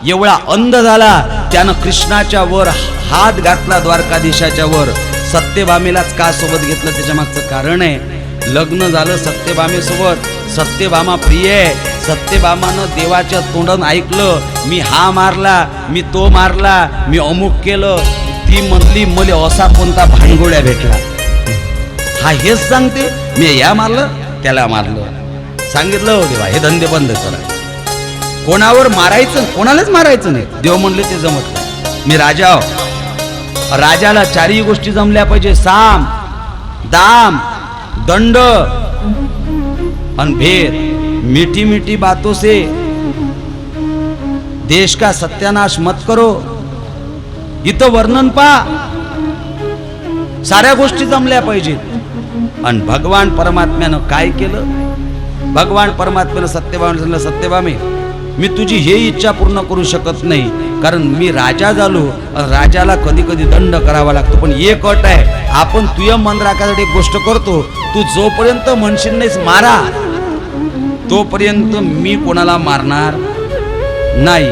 एवढा अंध झाला, त्यानं कृष्णाच्या वर हात घातला, द्वारकाधीशाच्या वर. सत्यभामेलाच का सोबत घेतलं त्याच्या मागचं कारण आहे. लग्न झालं सत्यभामेसोबत. सत्यभामा प्रिय आहे. सत्यभामानं देवाच्या तोंडानं ऐकलं, मी हा मारला, मी तो मारला, मी अमुक केलं. ती म्हणली, मले असा कोणता भांडगोळ्या भेटला, हा हेच सांगते, मी या मारलं त्याला मारलं. सांगितलं, हो देवा हे धंदे बंद करा, कोणावर मारायचं, कोणालाच मारायचं नाही. देव म्हणले ते जमत नाही, मी राजा आहो. राजाला 4ही गोष्टी जमल्या पाहिजे, साम दाम दंड और भेद. मीठी मीठी बातों से देश का सत्यानाश मत करो. इथं वर्णन पा, साऱ्या गोष्टी जमल्या पाहिजेत. आणि भगवान परमात्म्यानं काय केलं? भगवान परमात्म्यानं सत्यभामेला सांगितलं, सत्यभामे मी तुझी हे इच्छा पूर्ण करू शकत नाही, कारण मी राजा झालो. राजाला कधी कधी दंड करावा लागतो, पण एक अट आहे, आपण तुझ्या मन राखासाठी एक गोष्ट करतो, तू जोपर्यंत म्हणशील नाहीस मारा, तोपर्यंत मी कोणाला मारणार नाही.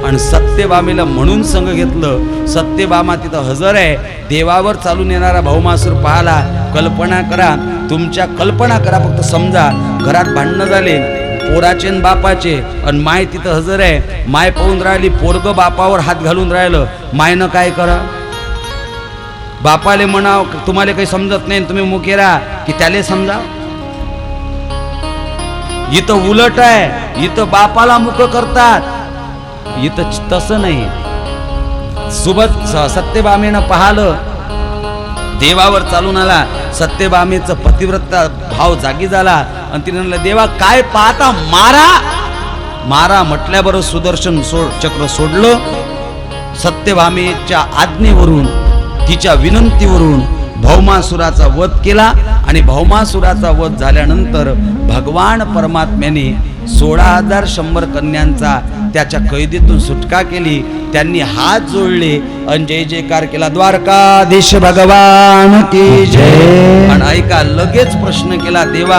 आणि सत्यभामेला म्हणून संग घेतलं. सत्यभामा तिथं हजर आहे. देवावर चालून येणारा भौमासूर पाहाला. कल्पना करा, तुमच्या कल्पना करा, फक्त समजा घरात भांडणं झाले पोराचे न बापाचे, आणि माय तिथं हजर आहे. माय पाहून राहिली, पोरग बापावर हात घालून राहिलं. मायनं काय करा? बापाले म्हणाव, तुम्हाला काही समजत नाही, तुम्ही मुके राहा, की त्याले समजा. इथं उलट आहे, इथं बापाला मुक करतात, इथं तसं नाही. सत्यभामेनं पाहिलं, देवावर चालून आला. सत्यभामेचं पतिव्रता भाव जागी झाला आणि तिने म्हणलं, देवा काय पाहता, मारा मारा म्हटल्याबरोबर सुदर्शन चक्र सोडलं. सत्यभामेच्या आज्ञेवरून, तिच्या विनंतीवरून भौमासुराचा वध केला. आणि भौमासुराचा वध झाल्यानंतर भगवान परमात्म्याने 16,100 कन्यांचा त्याच्या कैदीतून सुटका केली. त्यांनी हात जोडले आणि जय जयकार केला, द्वारकाधीश भगवान की जय. आणि ऐका, लगेच प्रश्न केला, देवा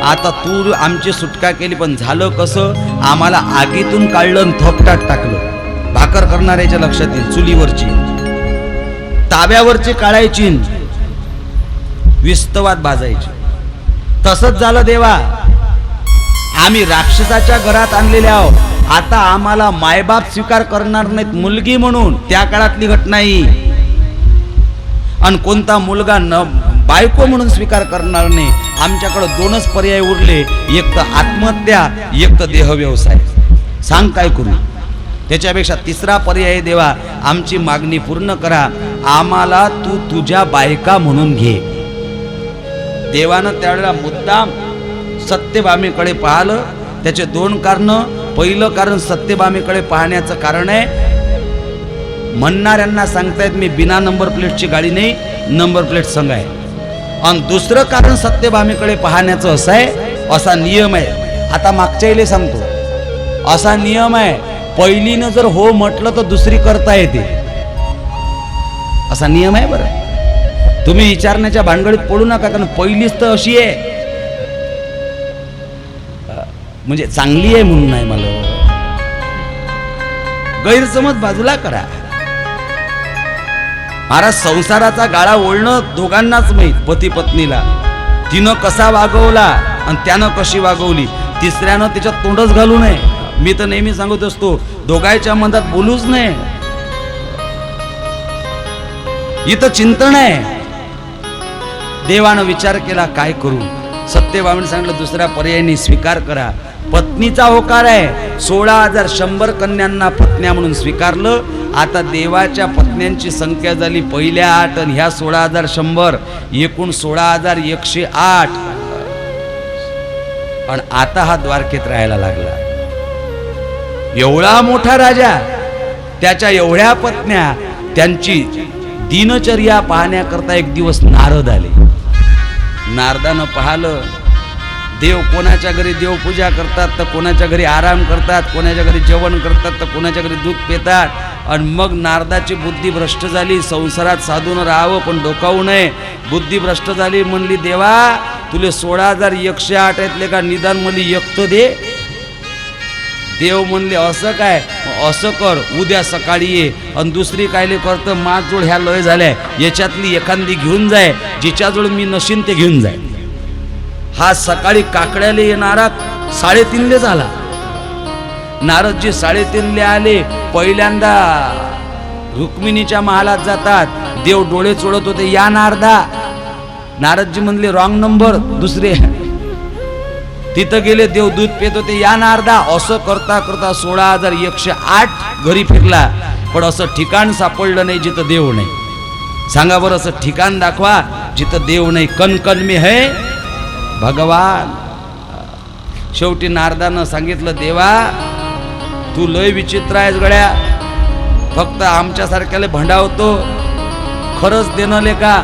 आता तू आमची सुटका केली, पण झालं कसं? आम्हाला आगीतून काढलं, थोपटात टाकलं. भाकर करणाऱ्याच्या लक्षात येईल, चुलीवरची, ताब्यावरची काढायची, विस्तवात भाजायची. तसंच झालं देवा, आम्ही राक्षसाच्या घरात आणलेले आहोत, आता आम्हाला मायबाप स्वीकार करणार नाहीत मुलगी म्हणून. त्या काळातली घटना ही. आणि कोणता मुलगा न बायको म्हणून स्वीकार करणार नाही. आमच्याकडे 2च पर्याय उरले, एक तर आत्महत्या, एक तर देह व्यवसाय. सांग काय करू? त्याच्यापेक्षा 3रा पर्याय, देवा आमची मागणी पूर्ण करा, आम्हाला तू तुझ्या बायका म्हणून घे. देवानं त्यावेळेला मुद्दाम सत्यभामेकडे पाहिलं. त्याचे 2 कारण. पहिलं कारण सत्यभामेकडे पाहण्याचं कारण आहे, म्हणणाऱ्यांना सांगतायत मी बिना नंबर प्लेटची गाडी नाही, नंबर प्लेट संघ आहे. आणि दुसरं कारण सत्यभामेकडे पाहण्याचं असं आहे, असा नियम आहे. आता मागच्या वेळेला सांगतो, असा नियम आहे, पहिलीनं जर हो म्हटलं तर दुसरी करता येते, असा नियम आहे. बरं तुम्ही विचारण्याच्या भानगडीत पडू नका, कारण पहिलीच तर अशी आहे, म्हणजे चांगली आहे म्हणून नाही. मला गैरसमज बाजूला करा. महाराज संसाराचा गाळा ओढणं दोघांनाच माहीत, पती पत्नीला. तिनं कसा वागवला आणि त्यानं कशी वागवली, तिसऱ्यानं त्याच्यात तोंडच घालू नये. मी तर नेहमी सांगत असतो, दोघांच्या मनात बोलूच नये. इथं चिंतन आहे. देवानं विचार केला काय करू, सत्यभामेने सांगितलं दुसऱ्या पर्यायाने स्वीकार करा. पत्नीचा होकार आहे, 16,100 कन्यांना पत्न्या म्हणून स्वीकारलं. आता देवाच्या पत्न्यांची संख्या झाली पहिल्या 8 आणि ह्या 16,100, एकूण 16,108. आणि आता हा द्वारकेत राहायला लागला. एवढा मोठा राजा, त्याच्या एवढ्या पत्न्या, त्यांची दिनचर्या पाहण्याकरता एक दिवस नारद आले. नारदानं पाहिलं, देव कोणाच्या घरी देवपूजा करतात तर कोणाच्या घरी आराम करतात, कोणाच्या घरी जेवण करतात तर कोणाच्या घरी दूध पितात. आणि मग नारदाची बुद्धी भ्रष्ट झाली. संसारात साधून राहावं पण डोकावू नये, बुद्धी भ्रष्ट झाली. म्हणली देवा तुले 16,108 यातले का निदान मला एक तर दे. देव म्हणले असं काय, असं कर, उद्या सकाळी ये. आणि दुसरी कायले करतं, माझजवळ ह्या लय झाल्या, याच्यातली एखादी घेऊन जाय, जिच्याजवळ मी नशीन ते घेऊन जाय. हा सकाळी काकड्याला येणारा 3:30 झाला. नारदजी 3:30 आले. पहिल्यांदा रुक्मिणीच्या महालात जातात. देव डोळे चोळत होते, या नारदा. नारदजी म्हणले रॉंग नंबर, दुसरे. तिथं गेले, देव दूध पेत होते, या नारदा. असं करता करता 16,108 घरी फिरला, पण असं ठिकाण सापडलं नाही जिथं देव नाही. सांगा बरं, असं ठिकाण दाखवा जिथं देव नाही. कण कण में है भगवान. शेवटी नारदानं सांगितलं, देवा तू लय विचित्र आहेस गड्या, फक्त आमच्यासारख्याला भंडावतो, खरंच देणं का.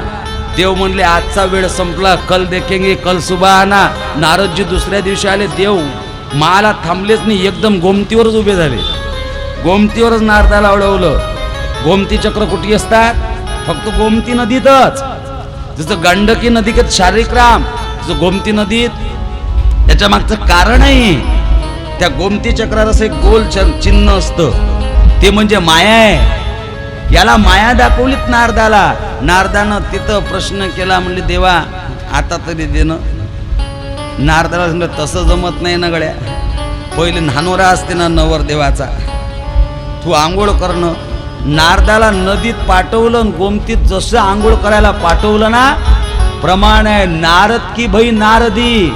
देव म्हणले आजचा वेळ संपला, कल देखेंगे, कल सुबह आना. नारदजी दुसऱ्या दिवशी आले. देव मला थांबलेच नाही, एकदम गोमतीवरच उभे झाले. गोमतीवरच नारदाला अडवलं. गोमती चक्र कुठे असतात, फक्त गोमती नदीतच. जसं गंडकी नदीत शारीरिक राम, जसं गोमती नदीत. त्याच्या मागचं कारण आहे, त्या गोमती चक्रावर असं एक गोल चिन्ह असतं, ते म्हणजे माया आहे. याला माया दाखवलीत नारदाला. नारदानं तिथं प्रश्न केला, म्हणले देवा आता तरी देणं. नारदाला सांगितलं तसं जमत नाही ना गड्या, पहिले नानोरा असते ना नवर देवाचा, तू आंघोळ करणं. नारदाला नदीत पाठवलं, गोमतीत जसं आंघोळ करायला पाठवलं ना, प्रमाण आहे. नारद की भाई नारदी,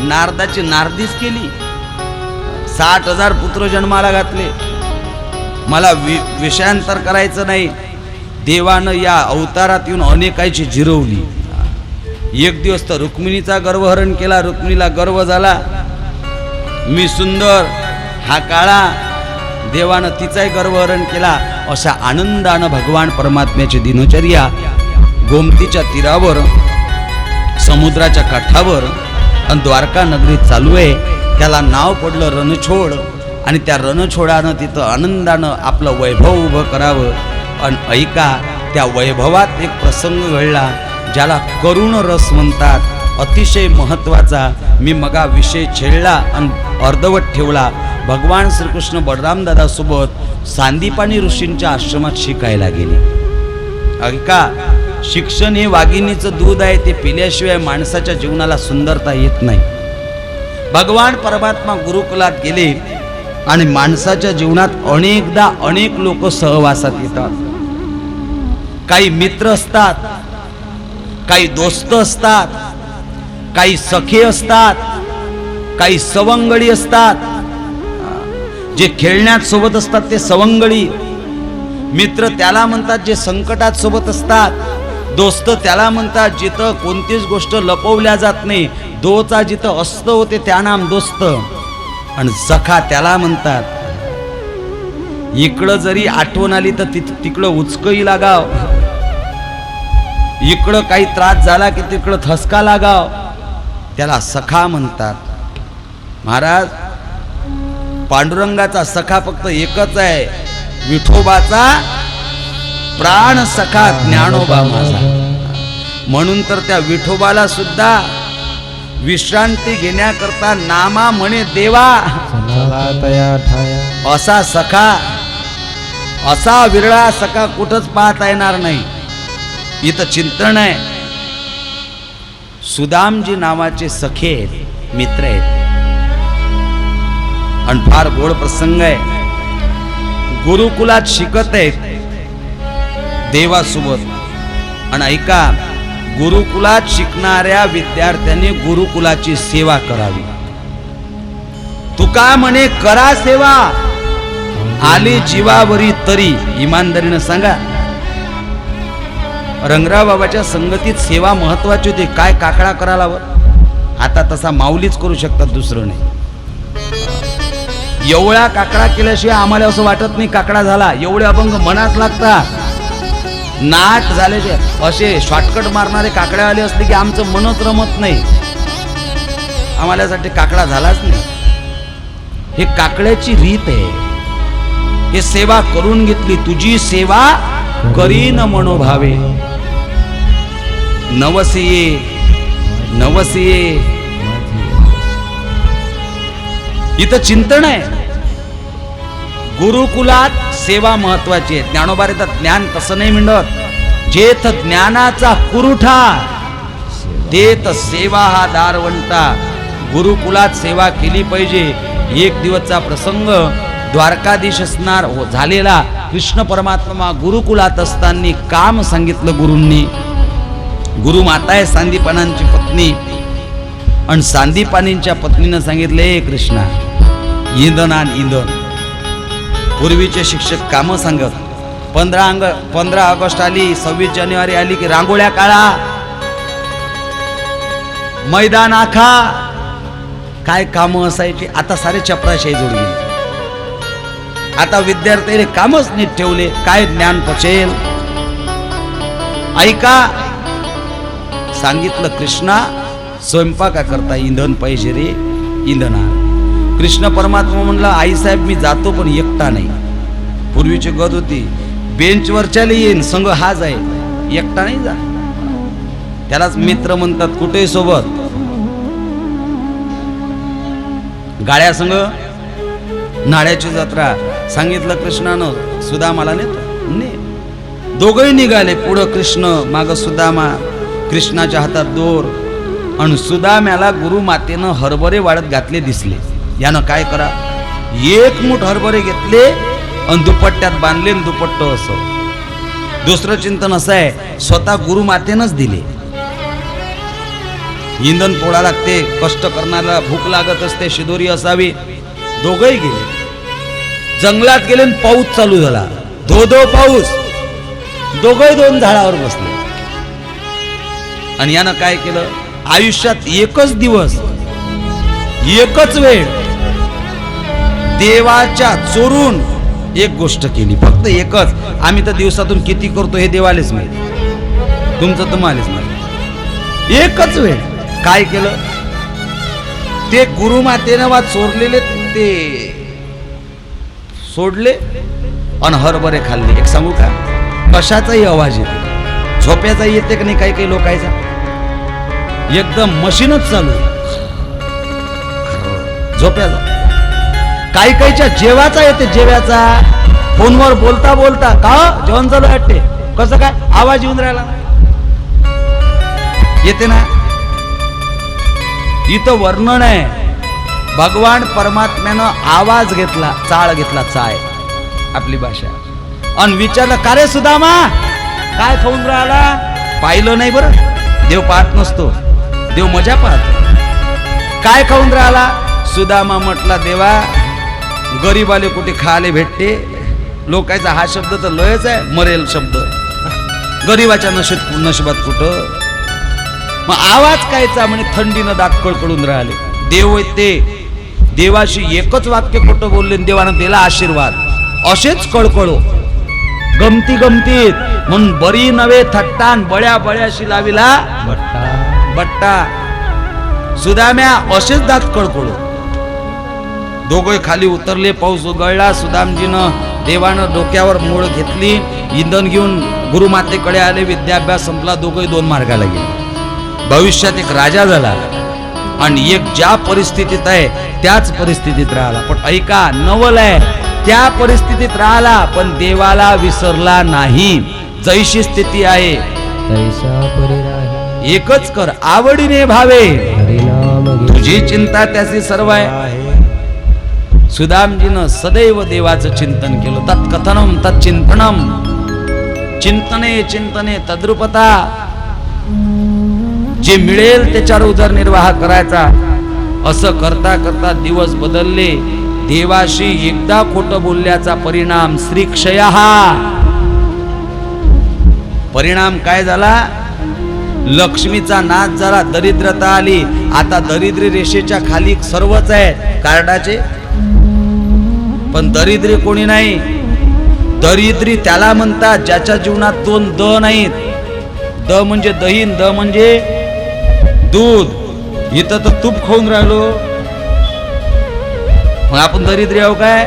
नारदाची नारदीच केली. 60,000 पुत्र जन्माला घातले. मला विषयांतर करायचं नाही. देवानं या अवतारात येऊन अनेकांची जिरवली. एक दिवस तर रुक्मिणीचा गर्वहरण केला. रुक्मिणीला गर्व झाला, मी सुंदर, हा काळा. देवानं तिचाही गर्वहरण केला. अशा आनंदानं भगवान परमात्म्याची दिनचर्या गोमतीच्या तीरावर, समुद्राच्या काठावर आणि द्वारका नगरीत चालू आहे. त्याला नाव पडलं रणछोड. आणि त्या रणछोडानं तिथं आनंदानं आपलं वैभव उभं करावं. आणि ऐका, त्या वैभवात एक प्रसंग घडला ज्याला करुण रस म्हणतात, अतिशय महत्त्वाचा. मी मगा विषय छेडला आणि अर्धवट ठेवला. भगवान श्रीकृष्ण बलरामदादासोबत सांदीपानी ऋषींच्या आश्रमात शिकायला गेले. ऐका, शिक्षण हे वाघिणीचं दूध आहे, ते पिल्याशिवाय माणसाच्या जीवनाला सुंदरता येत नाही. भगवान परमात्मा गुरुकुलात गेले आणि माणसाच्या जीवनात अनेकदा अनेक लोक सहवासात येतात. काही मित्र असतात, काही दोस्त असतात, काही सखे असतात, काही सवंगडी असतात. जे खेळण्यात सोबत असतात ते सवंगडी. मित्र त्याला म्हणतात जे संकटात सोबत असतात. दोस्त त्याला म्हणतात जिथं कोणतीच गोष्ट लपवल्या जात नाही, दोचा जिथं असतं होते त्या नाम दोस्त. आणि सखा त्याला म्हणतात इकडं जरी आठवण आली तर तिकडं उचकही लागाव, इकडं काही त्रास झाला की तिकडं ठसका लागाव. त्याला सखा म्हणतात. महाराज, पांडुरंगाचा सखा फक्त एकच आहे, विठोबाचा प्राण सखा ज्ञानोबा माझा. म्हणून तर त्या विठोबाला सुद्धा विश्रांती घेण्याकरता नामा म्हणे देवा असा सखा, असा विरळा सखा कुठंच पाहता येणार नाही. इथं चिंतन आहे. सुदामजी नावाचे सखे आहेत, मित्र आहेत, आणि फार गोड प्रसंग आहे. गुरुकुलात शिकत आहेत देवासोबत. आणि ऐका, गुरुकुलात शिकणाऱ्या विद्यार्थ्यांनी गुरुकुलाची सेवा करावी. तुका म्हणे करा सेवा, आली जीवावरी तरी. इमानदारीनं सांगा, रंगराव बाबाच्या संगतीत सेवा महत्वाची होती. काय काकडा करायला वर, आता तसा माऊलीच करू शकतात, दुसरं नाही. एवढा काकडा केल्याशिवाय आम्हाला असं वाटत नाही काकडा झाला. एवढे अभंग मनात लागतात. नाट झाल्याचे असे शॉर्टकट मारणारे काकड्यावाले असले की आमचं मनच रमत नाही. आम्हाला यासाठी काकडा झालाच नाही. हे काकड्याची रीत आहे. हे सेवा करून घेतली. तुझी सेवा करीन मनोभावे. नवसिये नवसिये. इथं चिंतन आहे. गुरुकुलात सेवा महत्वाची आहे. ज्ञानोबा येतात, ज्ञान तसं नाही मिळत. जेथ ज्ञानाचा कुरुठा तेथ सेवा हा दारवंटा. गुरुकुलात सेवा केली पाहिजे. एक दिवसचा प्रसंग द्वारकाधीश असणार झालेला कृष्ण परमात्मा गुरुकुलात असताना काम सांगितलं गुरूंनी. गुरुमाता आहे सांदीपानांची पत्नी, आणि सांदीपानींच्या पत्नीनं सांगितले, कृष्णा इंधन आण इंधन. पूर्वीचे शिक्षक कामं सांगत. 15 ऑगस्ट आली, 26 जानेवारी आली की रांगोळ्या काढा, मैदान आखा. काय कामं असायची. आता सारे चपराशाही जोडली. आता विद्यार्थ्याने कामच नीट ठेवले. काय ज्ञान पचेल. ऐका, सांगितलं कृष्णा स्वयंपाका करता इंधन पाहिजे रे, इंधन आण. कृष्ण परमात्मा म्हणला, आईसाहेब मी जातो पण एकटा नाही. पूर्वीची गत होती, बेंचवरच्याला येईन संघ हा जाईल, एकटा नाही जा. त्यालाच मित्र म्हणतात. कुठे सोबत गाड्या संघ. नाड्याची जत्रा सांगितलं कृष्णानं, सुदामाला नेतो ने. दोघंही निघाले. पुढं कृष्ण, माग सुदामा. कृष्णाच्या हातात दोर, आणि सुदाम्याला गुरुमातेनं हरभरे वाढत घातले दिसले. यानं काय करा, एक मूठ हरभरे घेतले आणि दुपट्ट्यात बांधले, दुपट्ट असं. दुसरं चिंतन असं आहे, स्वतः गुरुमातेनंच दिले. इंधन पोळा लागते, कष्ट करणारा भूक लागत असते, शिदोरी असावी. दोघंही गेले, जंगलात गेले. पाऊस चालू झाला, धो पाऊस. दोघंही 2 झाडावर बसले. आणि यानं काय केलं, आयुष्यात एकच दिवस, एकच वेळ देवाच्या चोरून एक गोष्ट केली. फक्त एकच. आम्ही तर दिवसातून किती करतो हे देवालेच माहिती, तुमचं तर मालेच माहिती. एकच वेळ काय केलं, ते गुरुमातेनं वा चोरलेले ते सोडले आणि हरभरे खाल्ले. एक सांगू का, कशाचाही आवाज येतो, झोप्याचा येते का नाही काही काही लोकांचा. एकदम मशीनच चालू झोप्याचा. काही काहीच्या जेवाचा येते, जेव्याचा. फोनवर बोलता बोलता, का जेवण चालू वाटते, कसं काय आवाज येऊन राहिला येते ना. इथं वर्णन आहे, भगवान परमात्म्यानं आवाज घेतला, चाळ घेतला, चाय आपली भाषा, आणि विचारलं, का रे सुदामा काय खाऊन राहिला. पाहिलं नाही बरं, देव पाहत नसतो, देव मजा पाहतो. काय खाऊन राहिला. सुदामा म्हटला, देवा गरीबाले कुठे खायला भेटते. लोकांचा हा शब्द तर लयच आहे, मरेल शब्द. गरीबाच्या नशिबात कुठं. मग आवाज कायचा म्हणे, थंडीनं दात कळकळून राहिले. देव ते देवाशी एकच वाक्य खोटं बोलले, देवानं दिला आशीर्वाद. असेच कळकळो गमती गमतीत म्हणून बरी नवे थट्टान बळ्या बळ्याशी लाविला बट्टा सुदाम्या असेच दात कळकळो. दोघे खाली उतरले, पाऊस उघडला. सुदामजीनं देवानं डोक्यावर मूळ घेतली, इंधन घेऊन गुरुमातेकडे आले. विद्याभ्यास संपला, दोघे दोन मार्गाला गेले. भविष्यात एक राजा झाला आणि एक ज्या परिस्थितीत आहे त्याच परिस्थितीत राहिला. पण ऐका, नवल आहे, त्या परिस्थितीत राहिला पण देवाला विसरला नाही. जैशी स्थिती आहे एकच कर, आवडीने भावे, तुझी चिंता त्याची सर्व आहे. सुदामजीनं सदैव देवाचं चिंतन केलं. तत्कथनम तच्चिंतनम, चिंतने चिंतने तद्रुपता. जे मिळेल त्याच्यावर उदरनिर्वाह करायचा. असं करता करता दिवस बदलले. देवाशी एकदा खोटं बोलल्याचा परिणाम श्रीक्षय. परिणाम काय झाला? लक्ष्मीचा नाश झाला, दरिद्रता आली. आता दरिद्री रेषेच्या खाली सर्वच आहे कार्डाचे, पण दरिद्री कोणी नाही. दरिद्री त्याला म्हणतात ज्याच्या जीवनात दोन द नाहीत. द म्हणजे दही, द म्हणजे दूध. इथं तर तूप खाऊन राहिलो, मग आपण दरिद्री आहो काय?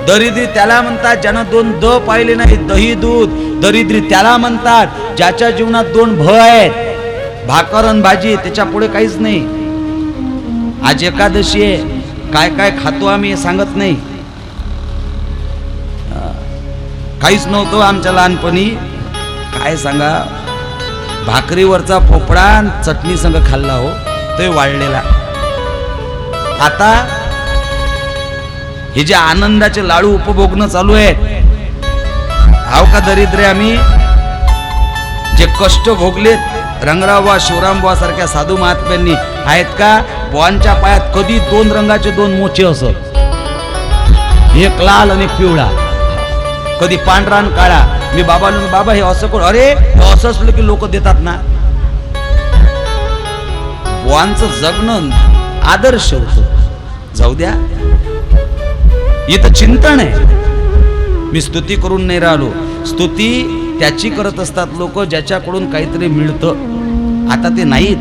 दरिद्री त्याला म्हणतात ज्यानं दोन द पाहिले नाही, दही दूध. दरिद्री त्याला म्हणतात ज्याच्या जीवनात दोन भ आहेत, भाकर आणि भाजी, त्याच्या पुढे काहीच नाही. आज एकादशी आहे, काय काय खातो आम्ही हे सांगत नाही. काहीच नव्हतं आमच्या लहानपणी. काय सांगा, भाकरीवरचा पोपडा चटणी संग खाल्ला हो, तो वाढलेला. आता हे जे आनंदाचे लाडू उपभोगणं चालू आहेत, हाव का दरिद्र आम्ही? जे कष्ट भोगलेत रंगरावबा शिवरामबा सारख्या साधू महात्म्यांनी आहेत का? बुवांच्या पायात कधी दोन रंगाचे दोन मोचे असत, एक लाल आणि पिवळा, कधी पांढरा आणि काळा. मी बाबा हे असं कोण? अरे असं असलं की लोक देतात ना. बुवांचं जगणं आदर्श होत. जाऊ द्या, इथं चिंतन आहे. मी स्तुती करून नाही राहिलो. स्तुती त्याची करत असतात लोक ज्याच्याकडून काहीतरी मिळतं. आता ते नाहीत,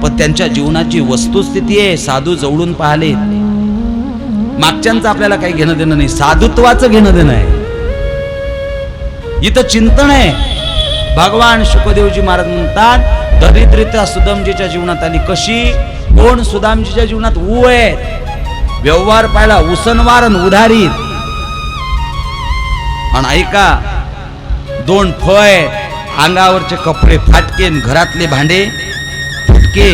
पण त्यांच्या जीवनाची वस्तुस्थिती आहे. साधू जवळून पाहिले, मागच्यांचं आपल्याला काही घेणं देणं नाही, साधुत्वाचं घेणं देणं आहे. इथं चिंतन आहे. भगवान शुकदेवजी महाराज म्हणतात दरिद्रता सुदामजीच्या जीवनात आली. कशी? कोण? सुदामजीच्या जीवनात ऊ आहे. व्यवहार पाहिला उसनवार आणि उधारीत. आणि ऐका, दोन फळ आहे, अंगावरचे कपडे फाटके, घरातले भांडे फुटके.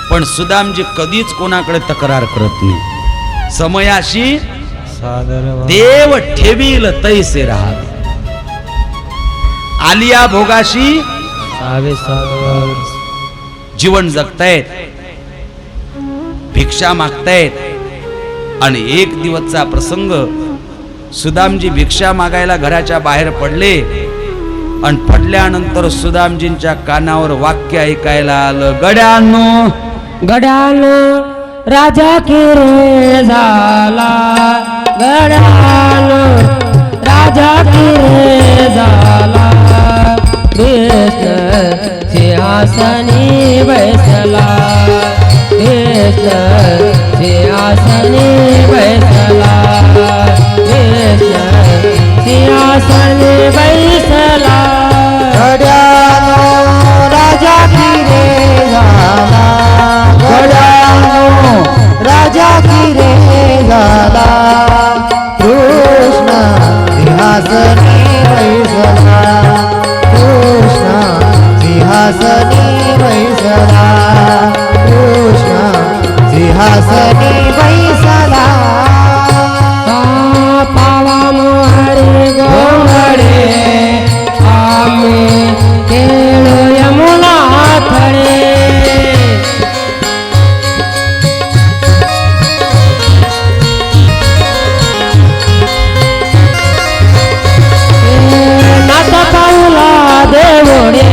पण सुदामजी कधीच कोणाकडे तक्रार करत नाही. समयाशी देव ठेवील तैसे राहावे. आलिया भोगाशी जीवन जगतायत, भिक्षा मागतायत. आणि एक दिवसचा प्रसंग, सुदामजी भिक्षा मागायला घराच्या बाहेर पडले आणि पडल्यानंतर सुदामजींच्या कानावर वाक्य ऐकायला आलं, गड्यानो गड्यानो राजा किरे झाला, गड्यानो राजा किरे झाला. कृष्ण सिंहासनी बैसला, कृष्ण सिंहासनी बैसला, कृष्ण सिंहासनी बैसला. गड्यानो राजा किरे झाला, गड्यानो राजा किरे झाला. कृष्ण सिंहासनी बैसला, कृष्ण सिंहासनी बैसला, कृष्ण सिंहासनी बैसला. पावा मोहरे गोंगडे आम्ही केळो यमुना थळे. नाथ पाऊला देवडे,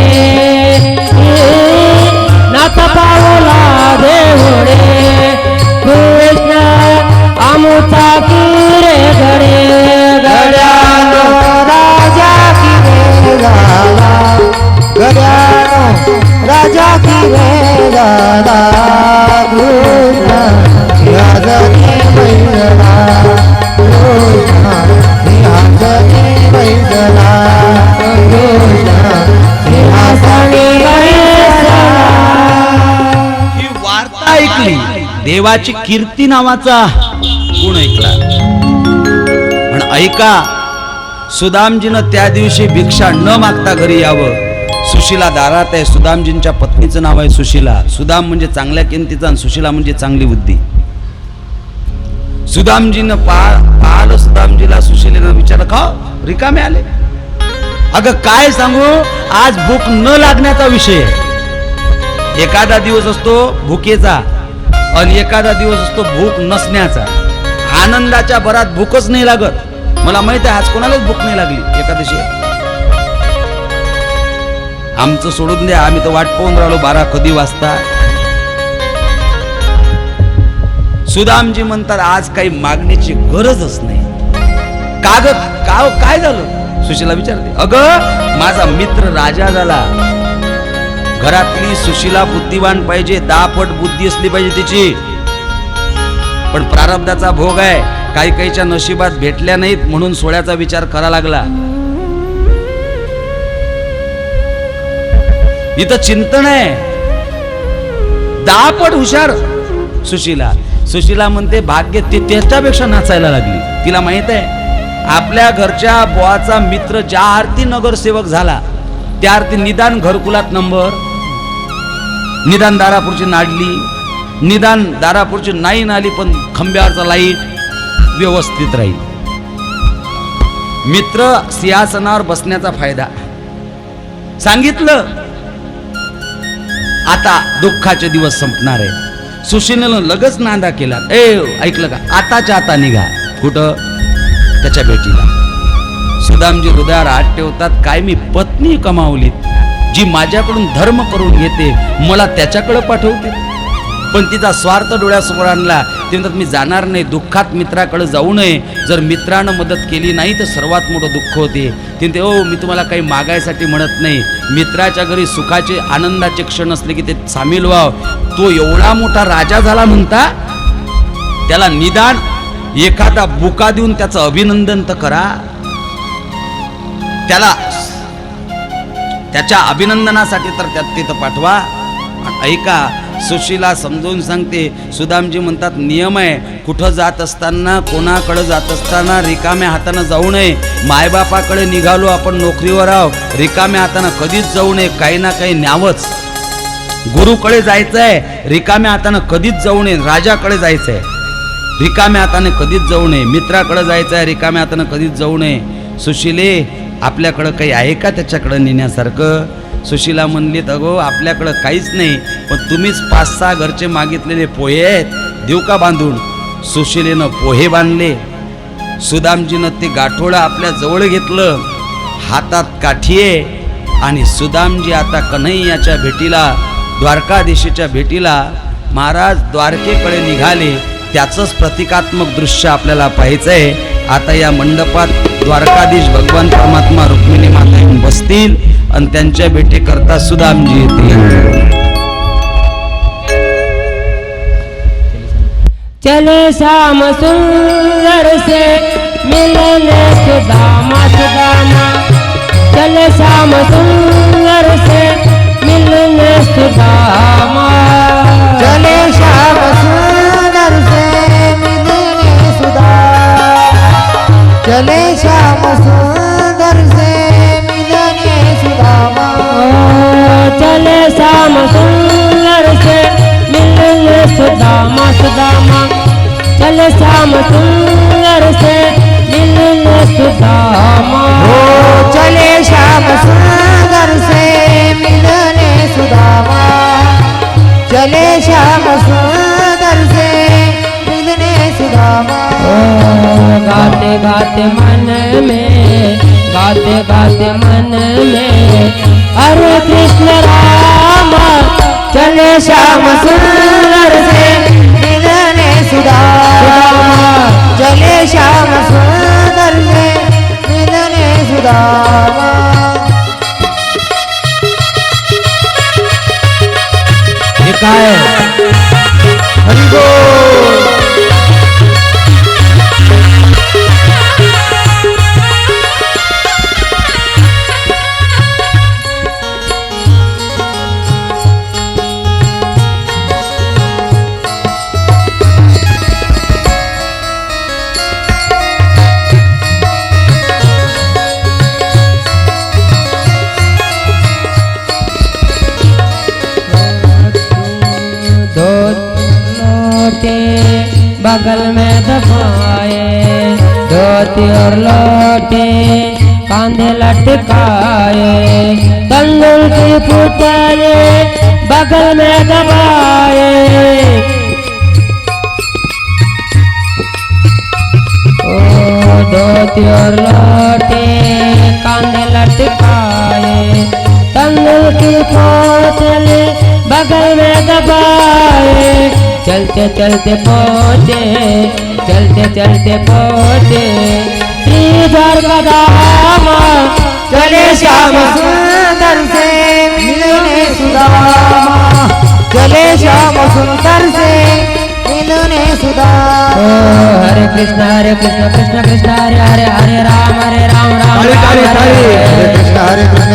नाथ पाऊला देवडे. कृष्ण आमुचा की सिंहासनी बैसला कृष्ण सिंहासनी बैसला कृष्ण सिंहासनी बैसला. ही वार्ता ऐकली, देवाची कीर्ती नावाचा गुण ऐकला. पण ऐका, सुदामजीनं त्या दिवशी भिक्षा न मागता घरी यावं. सुशीला दारात आहे. सुदामजींच्या पत्नीचं नाव आहे सुशीला. सुदाम म्हणजे चांगल्या किमतीचा आणि सुशीला म्हणजे चांगली बुद्धी. सुदामजीनं पाहिलं सुदामजीला. सुशीलेनं विचारलं, का रिकामे आले? अगं काय सांगू, आज भूक न लागण्याचा विषय आहे. एखादा दिवस असतो भुकेचा आणि एखादा दिवस असतो भूक नसण्याचा. आनंदाच्या भरात भूकच नाही लागत. मला माहित आहे आज कोणालाच भूक नाही लागली. एकादशी आमचं सोडून द्या, आम्ही तर वाट पाहून राहिलो 12 कधी वाजता. सुदामजी म्हणतात आज काही मागण्याची गरजच नाही. काय झालं? सुशीला विचारते. अगं माझा मित्र राजा झाला. घरातली सुशीला बुद्धिवान पाहिजे, 10 पट बुद्धी असली पाहिजे तिची. पण प्रारब्धाचा भोग आहे. काही काहीच्या नशिबात भेटल्या नाहीत म्हणून सोळ्याचा विचार करा लागला. इथं चिंतन आहे. 10 पट हुशार सुशीला. सुशीला म्हणते भाग्य ते त्याच्यापेक्षा नाचायला लागली. तिला माहित आहे आपल्या घरच्या बुवाचा मित्र ज्या आरती नगरसेवक झाला त्या आरती निदान घरकुलात नंबर, निदान दारापूरची नाडली, निदान दारापूरची नाही नाली पण खंब्यावरचा लाईट व्यवस्थित राहील. मित्र सिंहासनावर बसण्याचा फायदा सांगितलं. आता दुःखाचे दिवस संपणार आहे. सुशीलेनं लगेच नांदा केला. ऐकलं का, आताच्या आता निघा. कुठं? त्याच्या भेटीला. सुदामजी हृदयावर हात ठेवतात. काय मी पत्नी कमावलीत जी माझ्याकडून धर्म करून घेते, मला त्याच्याकडे पाठवते. पण तिचा स्वार्थ डोळ्यासमोर आणला. ते म्हणतात मी जाणार नाही. दुःखात मित्राकडे जाऊ नये. जर मित्रानं मदत केली नाही तर सर्वात मोठं दुःख होते. ते म्हणते ओ मी तुम्हाला काही मागायसाठी म्हणत नाही. मित्राच्या घरी सुखाचे आनंदाचे क्षण असले की ते सामील व्हाव. तो एवढा मोठा राजा झाला म्हणता, त्याला निदान एखादा बुका देऊन त्याचं अभिनंदन तर करा. त्याला त्याच्या अभिनंदनासाठी तर त्यात तिथं पाठवा. ऐका, सुशीला समजून सांगते. सुदामजी म्हणतात नियम आहे, कुठं जात असताना, कोणाकडे जात असताना रिकाम्या हातानं जाऊ नये. मायबापाकडे निघालो आपण नोकरीवर आहो, रिकाम्या हातानं कधीच जाऊ नये. काही ना काही न्यावंच. गुरुकडे जायचंय, रिकाम्या हातानं कधीच जाऊ नये. राजाकडे जायचंय, रिकाम्या हाताने कधीच जाऊ नये. मित्राकडे जायचंय, रिकाम्या हातानं कधीच जाऊ नये. सुशीले आपल्याकडं काही आहे का त्याच्याकडं नेण्यासारखं? सुशीला म्हणली अगो आपल्याकडं काहीच नाही, पण तुम्हीच 5-6 घरचे मागितलेले पोहे आहेत, देऊ का बांधून? सुशीलेनं पोहे बांधले. सुदामजीनं ते गाठोडं आपल्या जवळ घेतलं. हातात काठी आहे आणि सुदामजी आता कन्हैयाच्या भेटीला, द्वारकाधीशीच्या भेटीला महाराज द्वारकेकडे निघाले. त्याचंच प्रतिकात्मक दृश्य आपल्याला पाहायचं आहे. आता या मंडपात द्वारकाधीश भगवान परमात्मा रुक्मिणी माता येऊन बसतील आणि त्यांच्या भेटी करता सुदामजी येतील. चले श्याम सुंदर से मिलने सुदामा सुदामा. चले श्याम सुंदर से मिलने सुदामा. चले श्याम सुंदर से मिलने सुदामा. चले श्याम सुंदर से मिलने सुदामा. चले श्याम सुंदर से मिलने सुदामा सुदामा. चले श्याम सुंदर से मिलने सुदामा. चले श्याम सुंदर से मिलने सुदामा. चले श्याम सुंदर से मिलने सुदामा. गाते गाते मन में, गाते गाते मन में, हरे कृष्ण राम. चले श्याम सुंदर से मिलने सुदामा. चले श्याम सुंदर से मिलने सुदामा. हे काय? हरि बोल. पोते बगल में दबाए, धोती और लोटे कांधे लटकाए, तंदुल की पुतले बगल में दबाए। ओ धोती और लोटे कांधे लटकाए, तंदुल की पुतले बगल में दबाए। चलते चलते पहुँचे, चलते चलते पहुँचे श्रीधर का धाम। चले श्याम सुंदर से मिलने सुदामा, चले श्याम सुंदर से मिलने सुदामा। हरे कृष्ण कृष्ण कृष्ण हरे हरे, हरे राम राम हरे हरे कृष्ण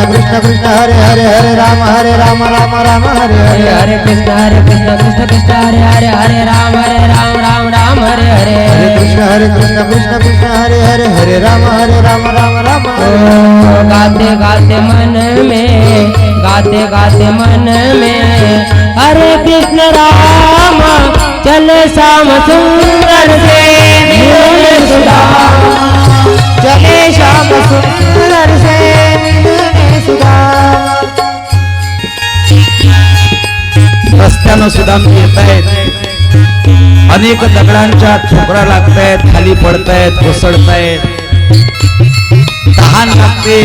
कृष्ण कृष्ण हरे हरे, हरे राम राम राम हरे हरे। हरे कृष्ण कृष्ण कृष्ण हरे हरे, हरे राम राम हरे हरे। हरे कृष्ण कृष्ण हरे हरे, हरे राम राम गाते गाते मन में, गाते गाते मन में, हरे कृष्ण राम चले श्याम सुंदर से मिलने सुदामा, चले श्याम सुंदर से मिलने सुदामा। रस्त्यानं सुदाम येत आहेत, अनेक दगडांच्या ठोकरा लागतायत, खाली पडतायत, कोसळतायत, तहान लागते।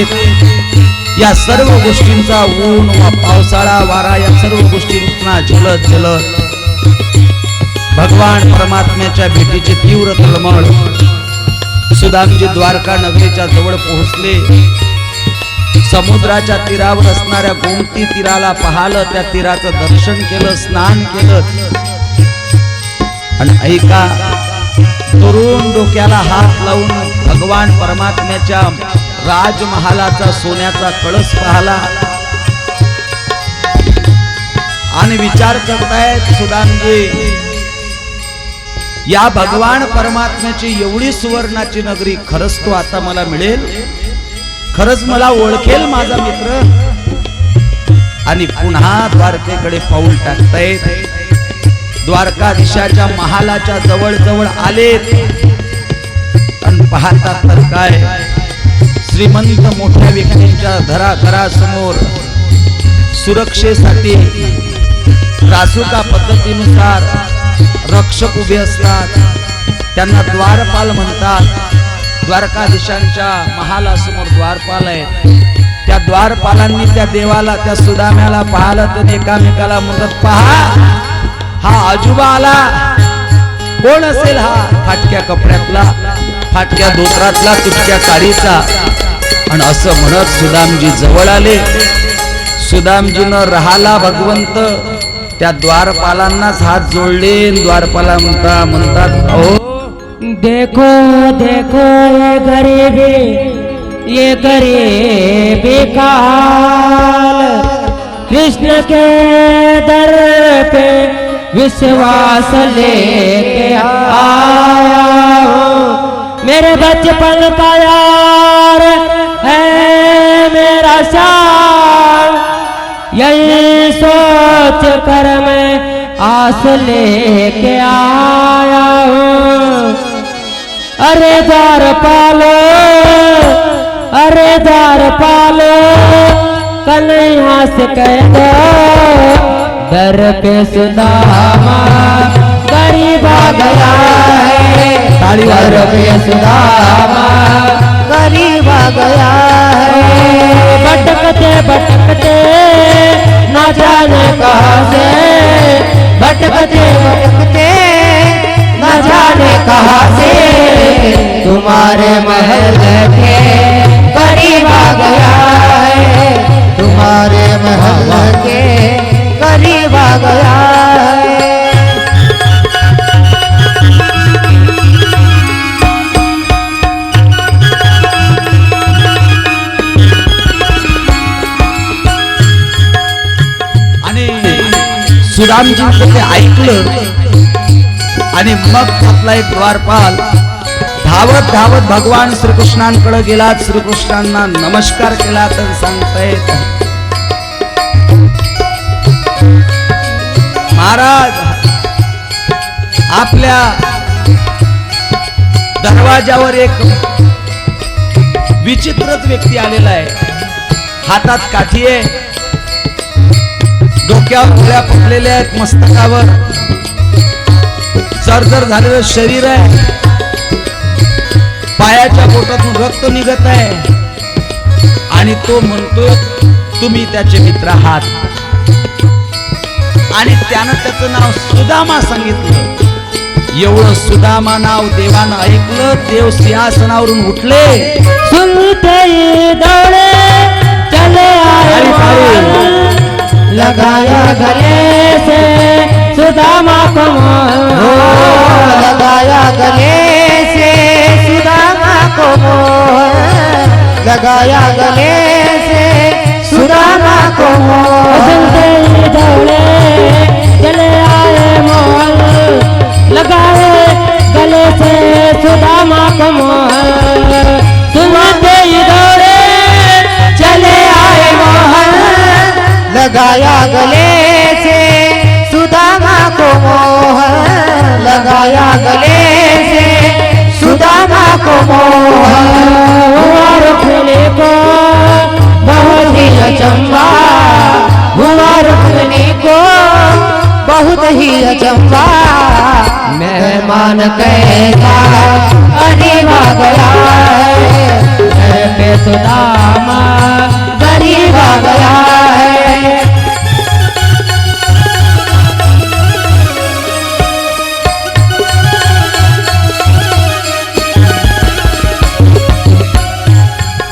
या सर्व गोष्टींचा ऊन पावसाळा वारा या सर्व गोष्टींना झेलत झेलत भगवान परमात्म्याच्या भेटीची तीव्र तळमळ सुदामजी द्वारका नगरीच्या जवळ पोहोचले। समुद्राच्या तीरावर असणाऱ्या गोमती तीराला पाहिलं, त्या तीराचं दर्शन केलं, स्नान केलं आणि ऐका, तरुण डोक्याला हात लावून भगवान परमात्म्याच्या राजमहालाचा सोन्याचा कळस पाहला आणि विचार करतायत सुदामजी, या भगवान परमात्म्याची एवढी सुवर्णाची नगरी खरंच तो आता मला मिळेल, खरंच मला ओळखेल माझा मित्र? आणि पुन्हा द्वारकेकडे पाऊल टाकतायत। द्वारकाधीशाच्या महालाच्या जवळ जवळ आलेत आणि पाहतात तर काय, श्रीमंत मोठ्या व्यक्तींच्या घराघरासमोर सुरक्षेसाठी रासुका पद्धतीनुसार रक्षक उभे असतात, त्यांना द्वारपाल म्हणतात। द्वारकाधीशांच्या महालासमोर द्वारपाल आहेत, त्या द्वारपालांनी त्या देवाला, त्या सुदाम्याला पाहिलं तर एकामेकाला म्हणतात, पहा हा आजोबा आला, कोण असेल हा? फाटक्या कपड्यातला, फाटक्या धोत्रातला, तुटक्या काडीचा। आणि असं म्हणत सुदामजी जवळ आले। सुदामजीनं राहाला भगवंत त्या द्वारपालांनाच हात जोडले। द्वारपाला म्हणतात अहो देखो देखो ये गरीबी का हाल, कृष्ण के दर पे विश्वास लेके आया हूँ, मेरे बचपन का यार है मेरा श्याम, यही सोच कर मैं आस लेके आया हूँ। अरे द्वारपालो, अरे द्वारपालो, कन्हैया से कह दो दर पे सुदामा गरीब आ गया है, दर पे सुदामा गरीब आ गया है। भटकते भटकते ना जाने कहाँ से, भटकते भटकते न जाने कहाँ से तुम्हारे महल के करीब आ गया है, तुम्हारे महल के करीब आ गया है। सुदामजींचं ते ऐकलं आणि मग आपला एक द्वारपाल धावत धावत भगवान श्रीकृष्णांकडे गेला, श्रीकृष्णांना नमस्कार केला तर सांगतायत, महाराज आपल्या दरवाजावर एक विचित्रच व्यक्ती आलेला आहे. हातात काठी आहे, डोक्यावर गोळ्या पडलेल्या आहेत, मस्तकावर जर्जर झालेलं शरीर आहे, पायाच्या बोटातून रक्त निघत आहे आणि तो म्हणतो तुम्ही त्याचे मित्र आहात. आणि त्यानं त्याचं नाव सुदामा सांगितलं. एवढं सुदामा नाव देवानं ऐकलं, देव सिंहासनावरून उठले. सुनते ही दौड़े चले आए मोहन, लगाया गले से सुदामा को मोहन, लगाया गले से सुदामा को मोहन, लगाया गले से सुदामा को मोहन. सुनते ही दौड़े चले आए मोहन, लगाए गले से सुदामा को मोहन. सुनते ही दौड़े चले आए मोहन, लगाया गले से सुदामा को मोहन, लगाया गले से सुदामा को मोहन. हुआ रुक्मिणी को बहुत ही अचंबा, हुआ रुक्मिणी को बहुत ही अचंबा. मेहमान कैसा अनिवा गया है, घर पे सुदामा गरीब आ गया है.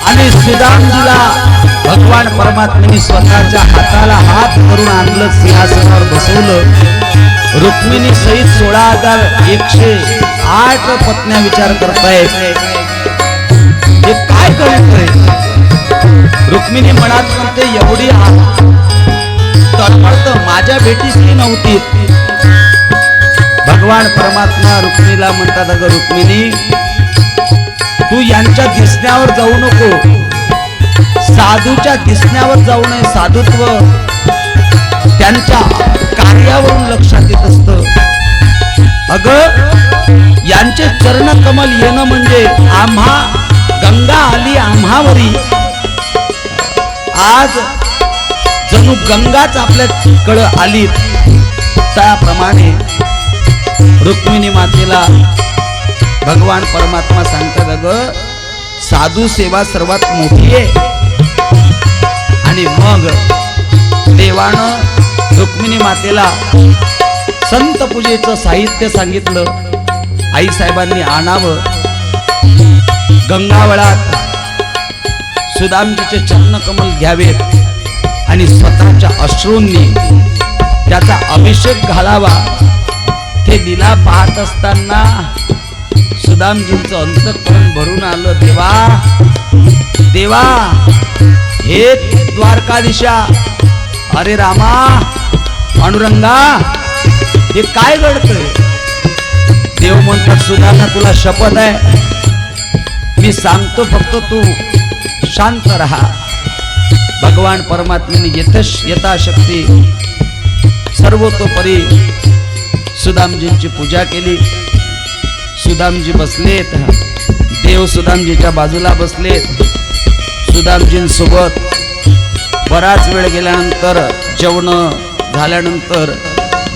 आणि सुदामजीला भगवान परमात्म्याने स्वतःच्या हाताला हात करून आणलं, सिंहासनावर बसवलं. रुक्मिणी सहित 16,108 पत्न्या विचार करतायत, हे काय करतोय. रुक्मिणी मनात म्हणते एवढी तळमळ तर माझ्या भेटीसही नव्हती. भगवान परमात्मा रुक्मिणीला म्हणतात, अगं रुक्मिणी तू यांच्या दिसण्यावर जाऊ नको, साधूच्या दिसण्यावर जाऊ नये. साधुत्व त्यांच्या कार्यावरून लक्षात येत असतं. अगं यांचे चरण कमल येणं म्हणजे आम्हा गंगा आली आम्हावरी. आज जणू गंगाच आपल्याकडं आली. त्याप्रमाणे रुक्मिणी मातेला भगवान परमात्मा सांगतात, अगं साधू सेवा सर्वात मोठी आहे. आणि मग देवानं रुक्मिणी मातेला संत पूजेचं साहित्य सांगितलं. आई साहेबांनी आणावं. गंगावळात सुदामजीचे चरणकमल घ्यावेत आणि स्वतःच्या अश्रूंनी त्याचा अभिषेक घालावा. ते लीला पाहत असताना सुदामजींचं अंतःकरण भरून आलं. देवा देवा हे द्वारकाधीशा, अरे रामा पांडुरंगा हे काय घडतंय. देव म्हणतात, सुदामा तुला शपथ आहे, मी सांगतो फक्त तू शांत राहा. भगवान परमात्म्याने यथाशक्ती सर्वतोपरी सुदामजींची पूजा केली. सुदामजी बसलेत, देव सुदामजीच्या बाजूला बसलेत. सुदामजींसोबत बराच वेळ गेल्यानंतर, जेवण झाल्यानंतर,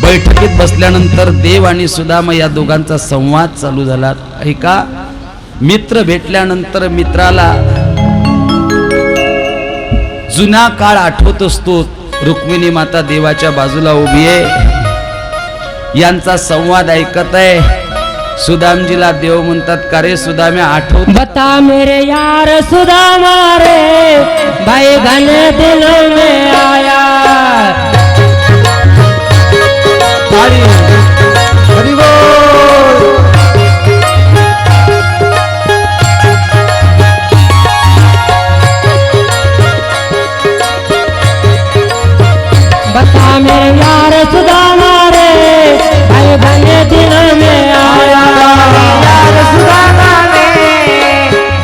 बैठकीत बसल्यानंतर देव आणि सुदामा या दोघांचा संवाद चालू झाला. ऐका, मित्र भेटल्यानंतर मित्राला जुना काळ आठवत असतो. रुक्मिणी माता देवाच्या बाजूला उभी आहे, यांचा संवाद ऐकत आहे. सुदामजीला देव म्हणतात, का रे सुदाम्या आठवत. बता मेरे यार सुदामा रे, भाई घने दिल में आया. हरि बोल. बता मेरे यार सुदामा रे, भाई घने दिल में आया. यार सुदामा रे,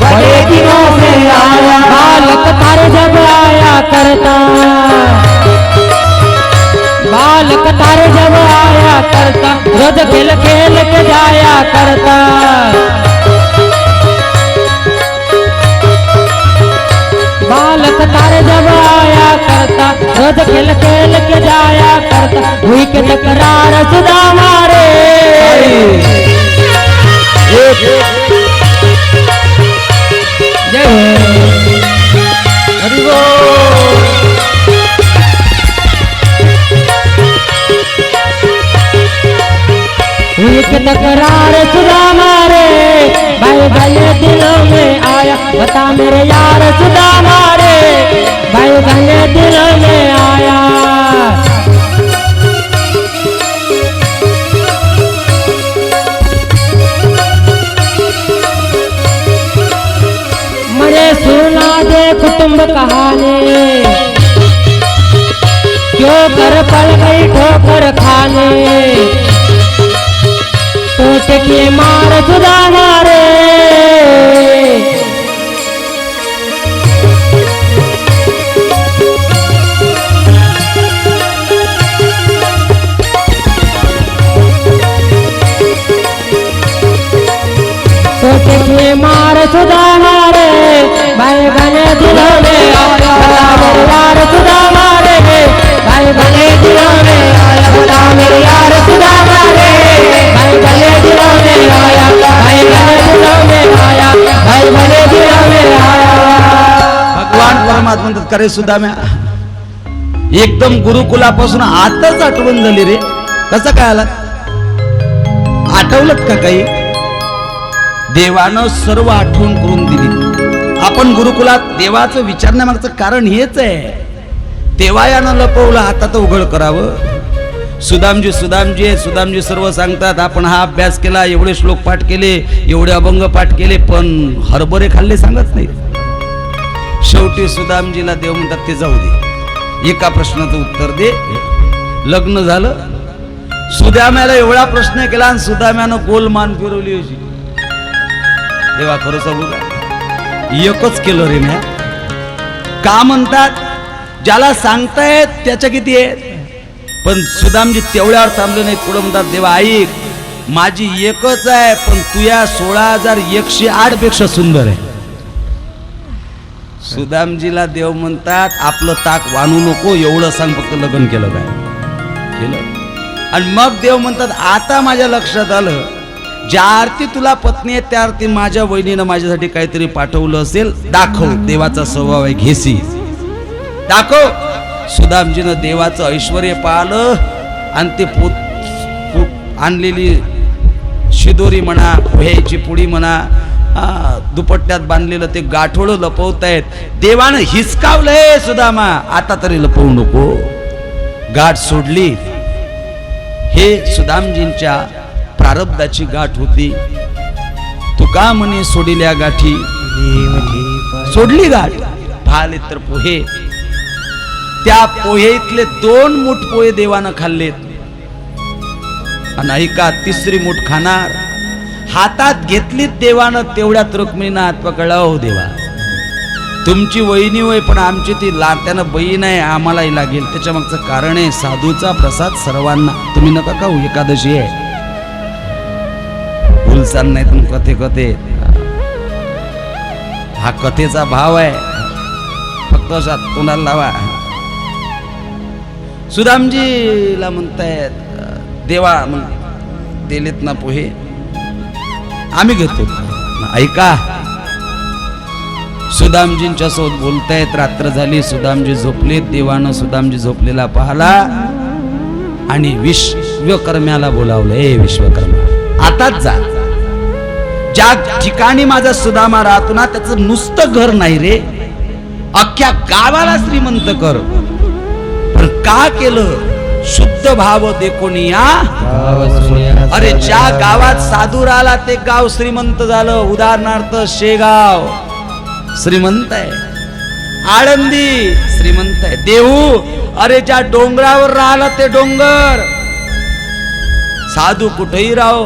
बड़े दिनों से आया. बालक तार जब आया करता, बालक तार जब आया करता. खेल के जाया करता। बालक तारे जब आया करता, रोज खेल खेल के जाया करता। हुई के तकरार सुदामा रे, जय हो। हरि बोल। हुई के तकरार सुदामा रे, भाई भले दिलों में आया। बता मेरे यार सुदामा रे, भाई भले दिलों में आया। मुझे सुना दे कुटुंब कहानी, क्यों कर पल गई ठोकर खाने। टोट के मार सुदामा रे, टोट के मार सुदामा रे, भाई बने दिलों में आया। मेरे यार सुदामा रे, भाई बने दिलों में आया। बता मेरे यार सुदामा रे, भाई बने दिलों में आया। भाई बने दिलों में आया, भाई बने दिलों में आया। भगवान परमात्मा म्हणतात करे सुदाम्या, एकदम गुरुकुलापासून आताच आठवण झाली रे, कसं काय आलात? आठवलत का काही? देवानं सर्व आठवण करून दिली. आपण गुरुकुलात देवाचं विचारण्यामागचं कारण हेच आहे, देवायानं लपवलं आता तर उघड करावं. सुदामजी सुदामजी सर्व सांगतात, आपण हा अभ्यास केला, एवढे श्लोक पाठ केले, एवढे अभंग पाठ केले, पण हरभरे खाल्ले सांगत नाही. शेवटी सुदामजीला देव म्हणतात ते जाऊ दे, एका प्रश्नाचं उत्तर दे. लग्न झालं, सुदाम्याला एवढा प्रश्न केला आणि सुदाम्यानं गोल मान फिरवली होती. देवा खरं सांगू का, एकच केलं रे म्या. का म्हणतात, ज्याला सांगतायत त्याच्या किती आहेत, पण सुदामजी तेवढ्यावर थांबले नाही. पुढे म्हणतात देवा ऐक, माझी एकच आहे, पण तुया 16,108 पेक्षा सुंदर आहे. सुदामजीला देव म्हणतात आपलं ताक वानू नको, एवढं सांग, फक्त लग्न केलं काय केलं. आणि मग देव म्हणतात आता माझ्या लक्षात आलं, ज्या आरती तुला पत्नी आहे त्या आरती माझ्या वहिनीनं माझ्यासाठी काहीतरी पाठवलं असेल, दाखव. देवाचा स्वभाव आहे घेसी, दाखव. सुदामजीनं देवाचं ऐश्वर्य पाहिलं आणि ते आणलेली शिदोरी म्हणा, पोह्याची पुडी म्हणा, दुपट्ट्यात बांधलेलं ते गाठोडं लपवतायत. देवानं हिसकावलंय सुदामा, आता तरी लपवू नको. गाठ सोडली. हे सुदामजींच्या प्रारब्धाची गाठ होती. तुका म्हणे सोडिल्या गाठी, सोडली गाठ. भाले तर पोहे, त्या पोहेतले 2 मूठ पोहे देवानं खाल्लेत. आणि ऐका, तिसरी मूठ खाणार. हातात घेतलीत देवानं, तेवढ्यात रुक्मिणीनं हात पकडला. हो देवा, तुमची वहिनी होय, पण आमची ती त्यानं बहीण आहे, आम्हालाही लागेल. त्याच्या मागचं कारण आहे, साधूचा प्रसाद सर्वांना. तुम्ही नका खाऊ, एकादशी आहे. भूलसान नाही तुम कथे हा कथेचा भाव आहे, फक्त तोंडाला लावा. सुदामजीला म्हणतायत देवा, मग दिलेत ना पोहे, आम्ही घेतो. ऐका, सुदामजींच्या सोबत बोलतायत. रात्र झाली, सुदामजी झोपलेत. देवानं सुदामजी झोपलेला पाहला आणि विश्वकर्म्याला बोलावलं. ए विश्वकर्मा, आताच जा. ज्या ठिकाणी माझा सुदामा राहतो ना, त्याचं नुसतं घर नाही रे, अख्ख्या गावाला श्रीमंत कर. पण का केलं? शुद्ध भाव देखोनिया. अरे ज्या गावात साधू राहिला ते गाव श्रीमंत झालं. उदाहरणार्थ शेगाव श्रीमंत आहे, आळंदी श्रीमंत आहे, देहू. अरे ज्या डोंगरावर राहिला ते डोंगर. साधू कुठेही राहो,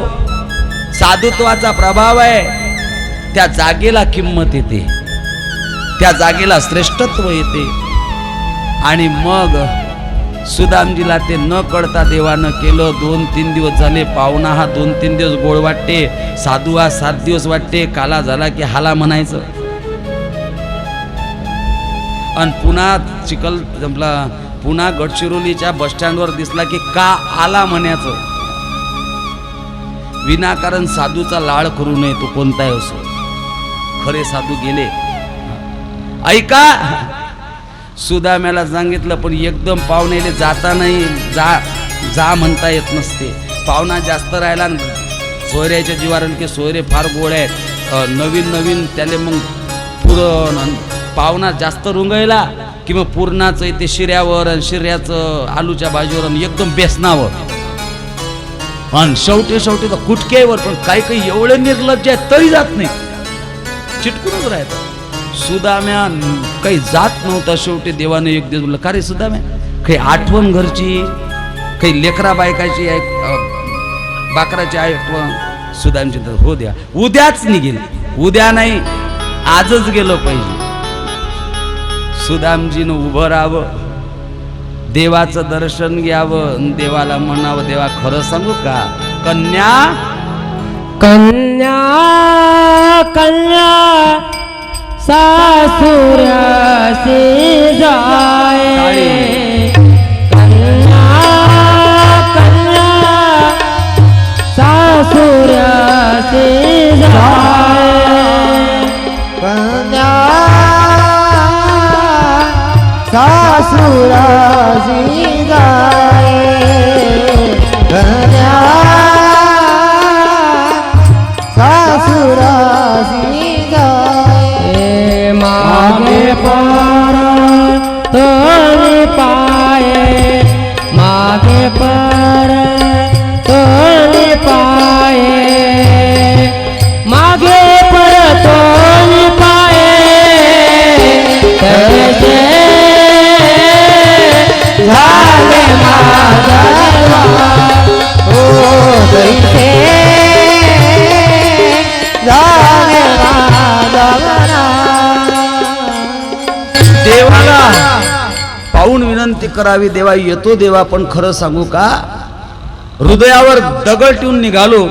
साधुत्वाचा प्रभाव आहे, त्या जागेला किंमत येते, त्या जागेला श्रेष्ठत्व येते. आणि मग सुदामजीला ते न कळता देवानं केलं. 2-3 दिवस झाले. पाहुणा हा 2-3 दिवस गोड वाटते, साधू हा 7 दिवस वाटते. काला झाला की हाला म्हणायचं. आणि पुन्हा चिखल जमला, पुन्हा गडचिरोलीच्या बसस्टँडवर दिसला की का आला म्हणायचं. विनाकारण साधूचा लाळ करू नये, तो कोणताही असो. खरे साधू गेले. ऐका, सुदाम्याला सांगितलं, पण एकदम पाहुण्याला जाता नाही, जा म्हणता येत नसते. पाहुणा जास्त राहिला, सोयऱ्याच्या जीवारण की सोयरे फार गोड आहेत, नवीन त्याले मग पुरण. पाहुणा जास्त रुंगायला की मग पुरणाचं इथे शिऱ्यावर आणि शिऱ्याचं आलूच्या भाजीवर आणि एकदम बेसनावर आणि शेवटी तर कुटक्यावर. पण काही एवढे निर्लज्ज आहेत तरी जात नाही, चिटकूनच राहतात. सुदाम्या काही जात नव्हता. शेवटी देवाने एक दिवस बोललं, का रे सुदाम्या, काही आठवण घरची, काही लेकरा बायकाची, बाकराची आठवण. सुदामची तर हो द्या, उद्याच निघेल, उद्या नाही आजच गेलो पाहिजे. सुदामजीनं उभं राहावं, देवाचं दर्शन घ्यावं, देवाला म्हणावं, देवा खरं सांगू का, कन्या कन्या कन्या सासुरासी जाए. कन्या कन्या सासुरासी जाए. कन्या सासुरासी जाए. कन्या सासुरासी जाए. मागे पर तोनी पाए, मागे पर तोनी पाए, मागे पर तोनी पाए. तैसे झाले माझा ओ तैसे झाले माझा. देवाला पाहून विनंती करावी, देवा येतो देवा, पण खरं सांगू का, हृदयावर दगड ठेवून निघालो.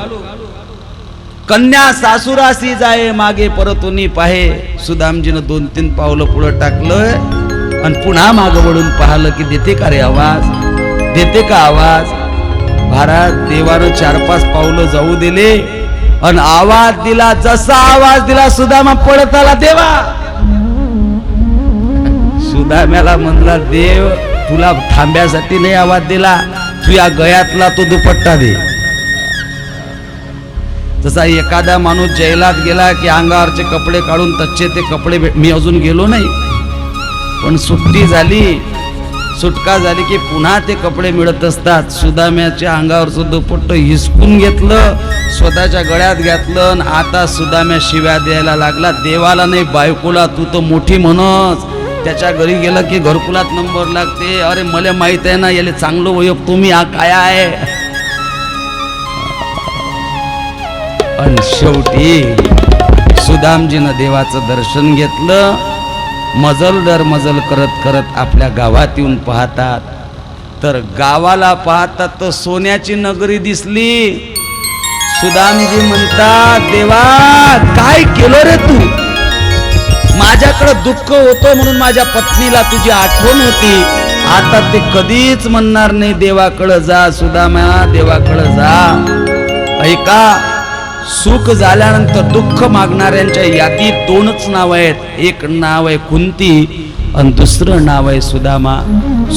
कन्या सासुरासी जाये, मागे परतून पाहे. सुदामजीनं 2-3 पावलं पुढं टाकलं आणि पुन्हा मागं वळून पाहिलं की देते का रे आवाज, देते का आवाज. महाराज, देवानं 4-5 पावलं जाऊ दिले आणि आवाज दिला. जसा आवाज दिला सुदामा पळत आला. देवा, सुदाम्याला म्हणला, देव तुला थांब्यासाठी नाही आवाज दिला, तू या गळ्यातला तो दुपट्टा दे. जसा एखादा माणूस जैलात गेला की अंगावरचे कपडे काढून तच्चे ते कपडे मी अजून गेलो नाही, पण सुट्टी झाली, सुटका झाली की पुन्हा ते कपडे मिळत असतात. सुदाम्याच्या अंगावरचं दुपट्ट हिसकून घेतलं, स्वतःच्या गळ्यात घातलं आणि आता सुदाम्या शिव्या द्यायला लागला. देवाला नाही, बायकोला. तू तर मोठी म्हणस, त्याच्या घरी गेलं की घरकुलात नंबर लागते. अरे मला माहित आहे ना, याले चांगलं ओळख तुम्ही, हा काय आहे. आणि शेवटी सुदामजीनं देवाचं दर्शन घेतलं. मजल दर मजल करत करत आपल्या गावात येऊन पाहतात, तर गावाला पाहतात तर सोन्याची नगरी दिसली. सुदामजी म्हणतात, देवा काय केलं रे तू, माझ्याकडं दुःख होतं म्हणून माझ्या पत्नीला तुझी आठवण होती, आता ते कधीच म्हणणार नाही देवाकडं जा. सुदामा, देवाकडं जा. ऐका, सुख झाल्यानंतर दुःख मागणाऱ्यांच्या यादीत 2च नाव आहेत. एक नाव आहे कुंती आणि दुसरं नाव आहे सुदामा.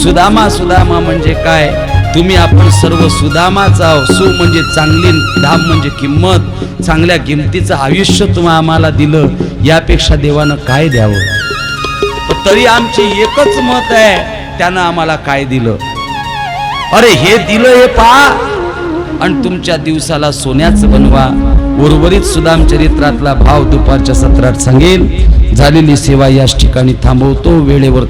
सुदामा, सुदामा म्हणजे काय, तुम्ही आपण सर्व सुदामाच आहो. सु म्हणजे चांगली, धाम म्हणजे किंमत, चांगल्या किमतीचं आयुष्य तुम्हा आम्हाला दिलं, यापेक्षा देवानं काय द्यावं. तरी आमची एकच मत आहे, त्यानं आम्हाला काय दिलं. अरे हे दिलं हे पहा आणि तुमच्या दिवसाला सोन्याचं बनवा. उर्वरित सुदाम चरित्रातला भाव दुपारच्या सत्रात सांगेल. झालेली सेवा याच ठिकाणी थांबवतो. वेळेवर